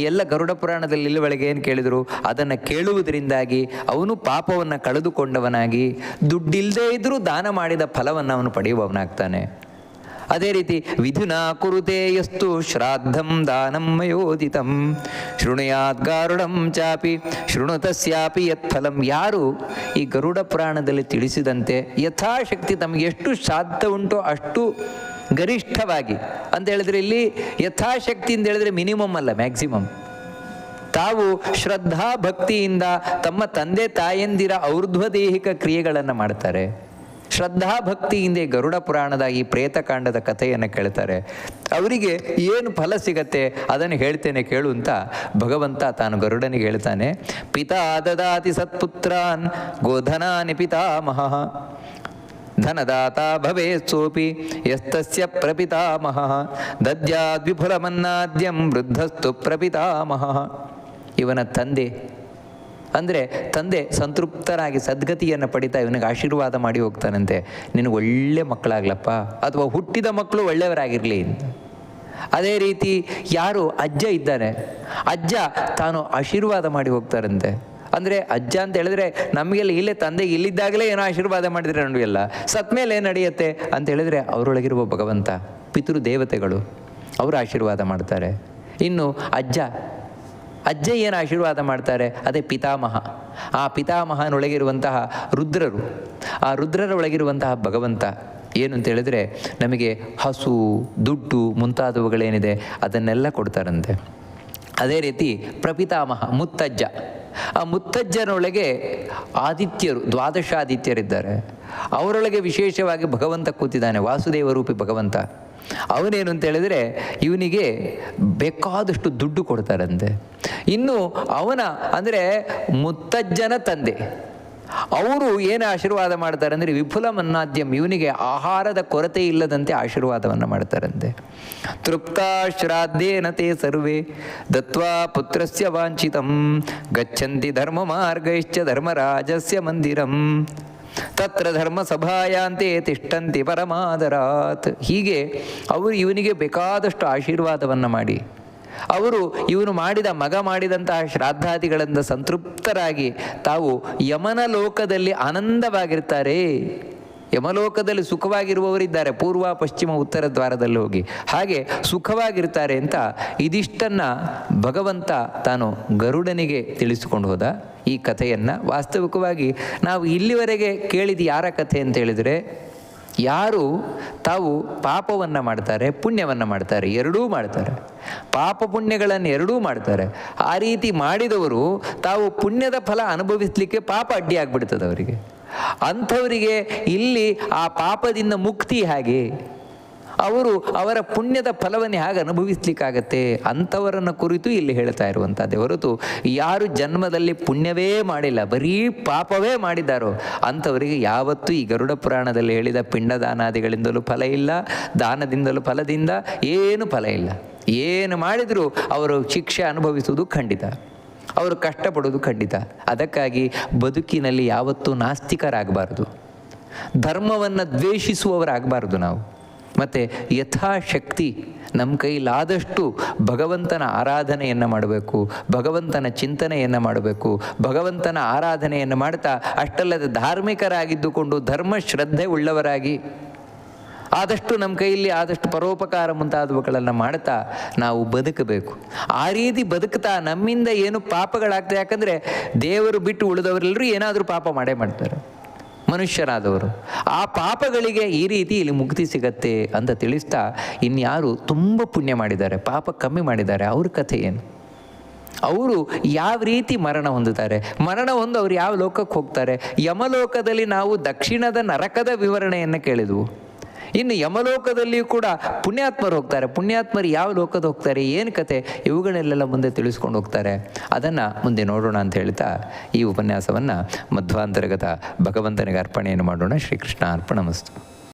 ಎಲ್ಲ ಗರುಡ ಪುರಾಣದಲ್ಲಿ ಇಲ್ಲಿವರೆಗೆ ಏನು ಕೇಳಿದರು ಅದನ್ನು ಕೇಳುವುದರಿಂದಾಗಿ ಅವನು ಪಾಪವನ್ನು ಕಳೆದುಕೊಂಡವನಾಗಿ ದುಡ್ಡಿಲ್ಲದೇ ಇದ್ದರೂ ದಾನ ಮಾಡಿದ ಫಲವನ್ನು ಅವನು ಪಡೆಯುವವನಾಗ್ತಾನೆ. ಅದೇ ರೀತಿ ವಿಧುನಾ ಕುರುತೆ ಯಸ್ತು ಶ್ರಾದ್ದಂ ದಾನಂ ಮಯೋದಿತಂ ಶೃಣುಯಾತ್ ಗಾರುಡಂ ಚಾಪಿ ಶೃಣುತಸ್ಯಾಪಿ ಯತ್ಫಲಂ. ಯಾರು ಈ ಗರುಡ ಪುರಾಣದಲ್ಲಿ ತಿಳಿಸಿದಂತೆ ಯಥಾಶಕ್ತಿ ತಮಗೆ ಎಷ್ಟು ಶ್ರಾದ್ದ ಉಂಟೋ ಅಷ್ಟು ಗರಿಷ್ಠವಾಗಿ ಅಂತ ಹೇಳಿದ್ರೆ, ಇಲ್ಲಿ ಯಥಾಶಕ್ತಿ ಅಂತ ಹೇಳಿದ್ರೆ ಮಿನಿಮಮ್ ಅಲ್ಲ, ಮ್ಯಾಕ್ಸಿಮಮ್. ತಾವು ಶ್ರದ್ಧಾ ಭಕ್ತಿಯಿಂದ ತಮ್ಮ ತಂದೆ ತಾಯಂದಿರ ಔರ್ಧ್ವದೇಹಿಕ ಕ್ರಿಯೆಗಳನ್ನು ಮಾಡ್ತಾರೆ. ಶ್ರದ್ಧಾ ಭಕ್ತಿಯಿಂದ ಗರುಡ ಪುರಾಣದ ಈ ಪ್ರೇತಕಾಂಡದ ಕಥೆಯನ್ನು ಕೇಳ್ತಾರೆ. ಅವರಿಗೆ ಏನು ಫಲ ಸಿಗತ್ತೆ ಅದನ್ನು ಹೇಳ್ತೇನೆ ಕೇಳು ಅಂತ ಭಗವಂತ ತಾನು ಗರುಡನಿಗೆ ಹೇಳ್ತಾನೆ. ಪಿತಾ ದದಾತಿ ಸತ್ಪುತ್ರಾನ್ ಗೋಧನಾನಿ ಪಿತಾಮಹ ಧನದಾತ ಭವೇತ್ ಸೋಪಿ ಯಸ್ತಸ್ಯ ಪ್ರಪಿತಾಮಹ ದದ್ಯಾದ್ವಿಫುಲಮನ್ನಾದ್ಯಂ ವೃದ್ಧಸ್ತು ಪ್ರಪಿತಾಮಹ. ಇವನ ತಂದೆ ಅಂದರೆ ತಂದೆ ಸಂತೃಪ್ತರಾಗಿ ಸದ್ಗತಿಯನ್ನು ಪಡಿತಾ ಇವನಿಗೆ ಆಶೀರ್ವಾದ ಮಾಡಿ ಹೋಗ್ತಾನಂತೆ, ನಿನಗೆ ಒಳ್ಳೆ ಮಕ್ಕಳಾಗ್ಲಪ್ಪ, ಅಥವಾ ಹುಟ್ಟಿದ ಮಕ್ಕಳು ಒಳ್ಳೆಯವರಾಗಿರಲಿ ಅಂತ. ಅದೇ ರೀತಿ ಯಾರು ಅಜ್ಜ ಇದ್ದಾನೆ, ಅಜ್ಜ ತಾನು ಆಶೀರ್ವಾದ ಮಾಡಿ ಹೋಗ್ತಾರಂತೆ. ಅಂದರೆ ಅಜ್ಜ ಅಂತ ಹೇಳಿದ್ರೆ ನಮಗೆಲ್ಲ ಇಲ್ಲೇ ತಂದೆಗೆ ಇಲ್ಲಿದ್ದಾಗಲೇ ಏನೋ ಆಶೀರ್ವಾದ ಮಾಡಿದರೆ ನಡುವೆಲ್ಲ ಸತ್ ಮೇಲೆ ಏನು ನಡೆಯುತ್ತೆ ಅಂತ ಹೇಳಿದ್ರೆ ಅವರೊಳಗಿರುವ ಭಗವಂತ ಪಿತೃದೇವತೆಗಳು ಅವರು ಆಶೀರ್ವಾದ ಮಾಡ್ತಾರೆ. ಇನ್ನು ಅಜ್ಜ ಏನು ಆಶೀರ್ವಾದ ಮಾಡ್ತಾರೆ, ಅದೇ ಪಿತಾಮಹ. ಆ ಪಿತಾಮಹನೊಳಗಿರುವಂತಹ ರುದ್ರರು, ಆ ರುದ್ರರ ಒಳಗಿರುವಂತಹ ಭಗವಂತ ಏನು ಅಂತ ಹೇಳಿದ್ರೆ ನಮಗೆ ಹಸು ದುಡ್ಡು ಮುಂತಾದವುಗಳೇನಿದೆ ಅದನ್ನೆಲ್ಲ ಕೊಡ್ತಾರಂತೆ. ಅದೇ ರೀತಿ ಪ್ರಪಿತಾಮಹ ಮುತ್ತಜ್ಜ, ಆ ಮುತ್ತಜ್ಜನೊಳಗೆ ಆದಿತ್ಯರು 12 ಆದಿತ್ಯರಿದ್ದಾರೆ. ಅವರೊಳಗೆ ವಿಶೇಷವಾಗಿ ಭಗವಂತ ಕೂತಿದ್ದಾನೆ, ವಾಸುದೇವ ರೂಪಿ ಭಗವಂತ. ಅವನೇನು ಅಂತ ಹೇಳಿದರೆ ಇವನಿಗೆ ಬೇಕಾದಷ್ಟು ದುಡ್ಡು ಕೊಡ್ತಾರಂತೆ. ಇನ್ನು ಅವನ ಅಂದರೆ ಮುತ್ತಜ್ಜನ ತಂದೆ ಅವರು ಏನು ಆಶೀರ್ವಾದ ಮಾಡ್ತಾರೆ ಅಂದರೆ ವಿಪುಲ ಮನ್ನಾದ್ಯಂ, ಇವನಿಗೆ ಆಹಾರದ ಕೊರತೆ ಇಲ್ಲದಂತೆ ಆಶೀರ್ವಾದವನ್ನು ಮಾಡ್ತಾರಂತೆ. ತೃಪ್ತಾಶ್ರಾದ್ದೇನ ತೇ ಸರ್ವೇ ದತ್ವಾ ಪುತ್ರಸ್ಯ ವಾಂಛಿತಂ ಗಚ್ಚಂತಿ ಧರ್ಮ ಮಾರ್ಗೈಶ್ಚ ಧರ್ಮರಾಜಸ್ಯ ಮಂದಿರಂ ತತ್ರ ಧರ್ಮ ಸಭಾಯಾಂತೆ ತಿಷ್ಟಂತಿ ಪರಮಾದರಾತ್. ಹೀಗೆ ಅವರು ಇವನಿಗೆ ಬೇಕಾದಷ್ಟು ಆಶೀರ್ವಾದವನ್ನು ಮಾಡಿ ಅವರು ಇವನು ಮಗ ಮಾಡಿದಂತಹ ಶ್ರಾದ್ದಾದಿಗಳಿಂದ ಸಂತೃಪ್ತರಾಗಿ ತಾವು ಯಮನ ಲೋಕದಲ್ಲಿ ಆನಂದವಾಗಿರ್ತಾರೆ. ಯಮಲೋಕದಲ್ಲಿ ಸುಖವಾಗಿರುವವರಿದ್ದಾರೆ, ಪೂರ್ವ ಪಶ್ಚಿಮ ಉತ್ತರ ದ್ವಾರದಲ್ಲಿ ಹೋಗಿ ಹಾಗೆ ಸುಖವಾಗಿರ್ತಾರೆ ಅಂತ ಇದಿಷ್ಟನ್ನು ಭಗವಂತ ತಾನು ಗರುಡನಿಗೆ ತಿಳಿಸಿಕೊಂಡು ಹೋದ. ಈ ಕಥೆಯನ್ನು ವಾಸ್ತವಿಕವಾಗಿ ನಾವು ಇಲ್ಲಿವರೆಗೆ ಕೇಳಿದ ಯಾರ ಕಥೆ ಅಂತ ಹೇಳಿದರೆ, ಯಾರು ತಾವು ಪಾಪವನ್ನು ಮಾಡ್ತಾರೆ ಪುಣ್ಯವನ್ನು ಮಾಡ್ತಾರೆ, ಎರಡೂ ಮಾಡ್ತಾರೆ, ಪಾಪ ಪುಣ್ಯಗಳನ್ನು ಎರಡೂ ಮಾಡ್ತಾರೆ. ಆ ರೀತಿ ಮಾಡಿದವರು ತಾವು ಪುಣ್ಯದ ಫಲ ಅನುಭವಿಸಲಿಕ್ಕೆ ಪಾಪ ಅಡ್ಡಿಯಾಗ್ಬಿಡ್ತದೆ ಅವರಿಗೆ. ಅಂಥವರಿಗೆ ಇಲ್ಲಿ ಆ ಪಾಪದಿಂದ ಮುಕ್ತಿ ಹೇಗೆ, ಅವರು ಅವರ ಪುಣ್ಯದ ಫಲವನ್ನು ಹೇಗೆ ಅನುಭವಿಸ್ಲಿಕ್ಕಾಗತ್ತೆ ಅಂಥವರನ್ನು ಕುರಿತು ಇಲ್ಲಿ ಹೇಳ್ತಾ ಇರುವಂಥದ್ದೇ ಹೊರತು ಯಾರು ಜನ್ಮದಲ್ಲಿ ಪುಣ್ಯವೇ ಮಾಡಿಲ್ಲ ಬರೀ ಪಾಪವೇ ಮಾಡಿದ್ದಾರೋ ಅಂಥವರಿಗೆ ಯಾವತ್ತೂ ಈ ಗರುಡ ಪುರಾಣದಲ್ಲಿ ಹೇಳಿದ ಪಿಂಡದಾನಾದಿಗಳಿಂದಲೂ ಫಲ ಇಲ್ಲ, ದಾನದಿಂದಲೂ ಫಲದಿಂದ ಏನು ಫಲ ಇಲ್ಲ. ಏನು ಮಾಡಿದರೂ ಅವರು ಶಿಕ್ಷೆ ಅನುಭವಿಸುವುದು ಖಂಡಿತ, ಅವರು ಕಷ್ಟಪಡೋದು ಖಂಡಿತ. ಅದಕ್ಕಾಗಿ ಬದುಕಿನಲ್ಲಿ ಯಾವತ್ತೂ ನಾಸ್ತಿಕರಾಗಬಾರ್ದು, ಧರ್ಮವನ್ನು ದ್ವೇಷಿಸುವವರಾಗಬಾರ್ದು ನಾವು. ಮತ್ತು ಯಥಾಶಕ್ತಿ ನಮ್ಮ ಕೈಲಾದಷ್ಟು ಭಗವಂತನ ಆರಾಧನೆಯನ್ನು ಮಾಡಬೇಕು, ಭಗವಂತನ ಚಿಂತನೆಯನ್ನು ಮಾಡಬೇಕು, ಭಗವಂತನ ಆರಾಧನೆಯನ್ನು ಮಾಡ್ತಾ ಅಷ್ಟಲ್ಲದೆ ಧಾರ್ಮಿಕರಾಗಿದ್ದುಕೊಂಡು ಧರ್ಮ ಶ್ರದ್ಧೆ ಉಳ್ಳವರಾಗಿ ಆದಷ್ಟು ನಮ್ಮ ಕೈಯಲ್ಲಿ ಆದಷ್ಟು ಪರೋಪಕಾರ ಮುಂತಾದವುಗಳನ್ನು ಮಾಡ್ತಾ ನಾವು ಬದುಕಬೇಕು. ಆ ರೀತಿ ಬದುಕ್ತಾ ನಮ್ಮಿಂದ ಏನು ಪಾಪಗಳಾಗ್ತದೆ, ಯಾಕಂದರೆ ದೇವರು ಬಿಟ್ಟು ಉಳಿದವರೆಲ್ಲರೂ ಏನಾದರೂ ಪಾಪ ಮಾಡೇ ಮಾಡ್ತಾರೆ ಮನುಷ್ಯರಾದವರು. ಆ ಪಾಪಗಳಿಗೆ ಈ ರೀತಿ ಇಲ್ಲಿ ಮುಕ್ತಿ ಸಿಗತ್ತೆ ಅಂತ ತಿಳಿಸ್ತಾ, ಇನ್ಯಾರು ತುಂಬ ಪುಣ್ಯ ಮಾಡಿದ್ದಾರೆ, ಪಾಪ ಕಮ್ಮಿ ಮಾಡಿದ್ದಾರೆ, ಅವ್ರ ಕಥೆ ಏನು, ಅವರು ಯಾವ ರೀತಿ ಮರಣ ಹೊಂದುತ್ತಾರೆ, ಮರಣ ಹೊಂದು ಅವ್ರು ಯಾವ ಲೋಕಕ್ಕೆ ಹೋಗ್ತಾರೆ. ಯಮಲೋಕದಲ್ಲಿ ನಾವು ದಕ್ಷಿಣದ ನರಕದ ವಿವರಣೆಯನ್ನು ಕೇಳಿದ್ವು. ಇನ್ನು ಯಮಲೋಕದಲ್ಲಿಯೂ ಕೂಡ ಪುಣ್ಯಾತ್ಮರು ಹೋಗ್ತಾರೆ. ಪುಣ್ಯಾತ್ಮರು ಯಾವ ಲೋಕದ ಹೋಗ್ತಾರೆ, ಏನು ಕತೆ, ಇವುಗಳನ್ನೆಲ್ಲ ಮುಂದೆ ತಿಳಿಸ್ಕೊಂಡು ಹೋಗ್ತಾರೆ. ಅದನ್ನು ಮುಂದೆ ನೋಡೋಣ ಅಂತ ಹೇಳ್ತಾ ಈ ಉಪನ್ಯಾಸವನ್ನು ಮಧ್ವಾಂತರ್ಗತ ಭಗವಂತನಿಗೆ ಅರ್ಪಣೆಯನ್ನು ಮಾಡೋಣ. ಶ್ರೀಕೃಷ್ಣ ಅರ್ಪಣಮಸ್ತು.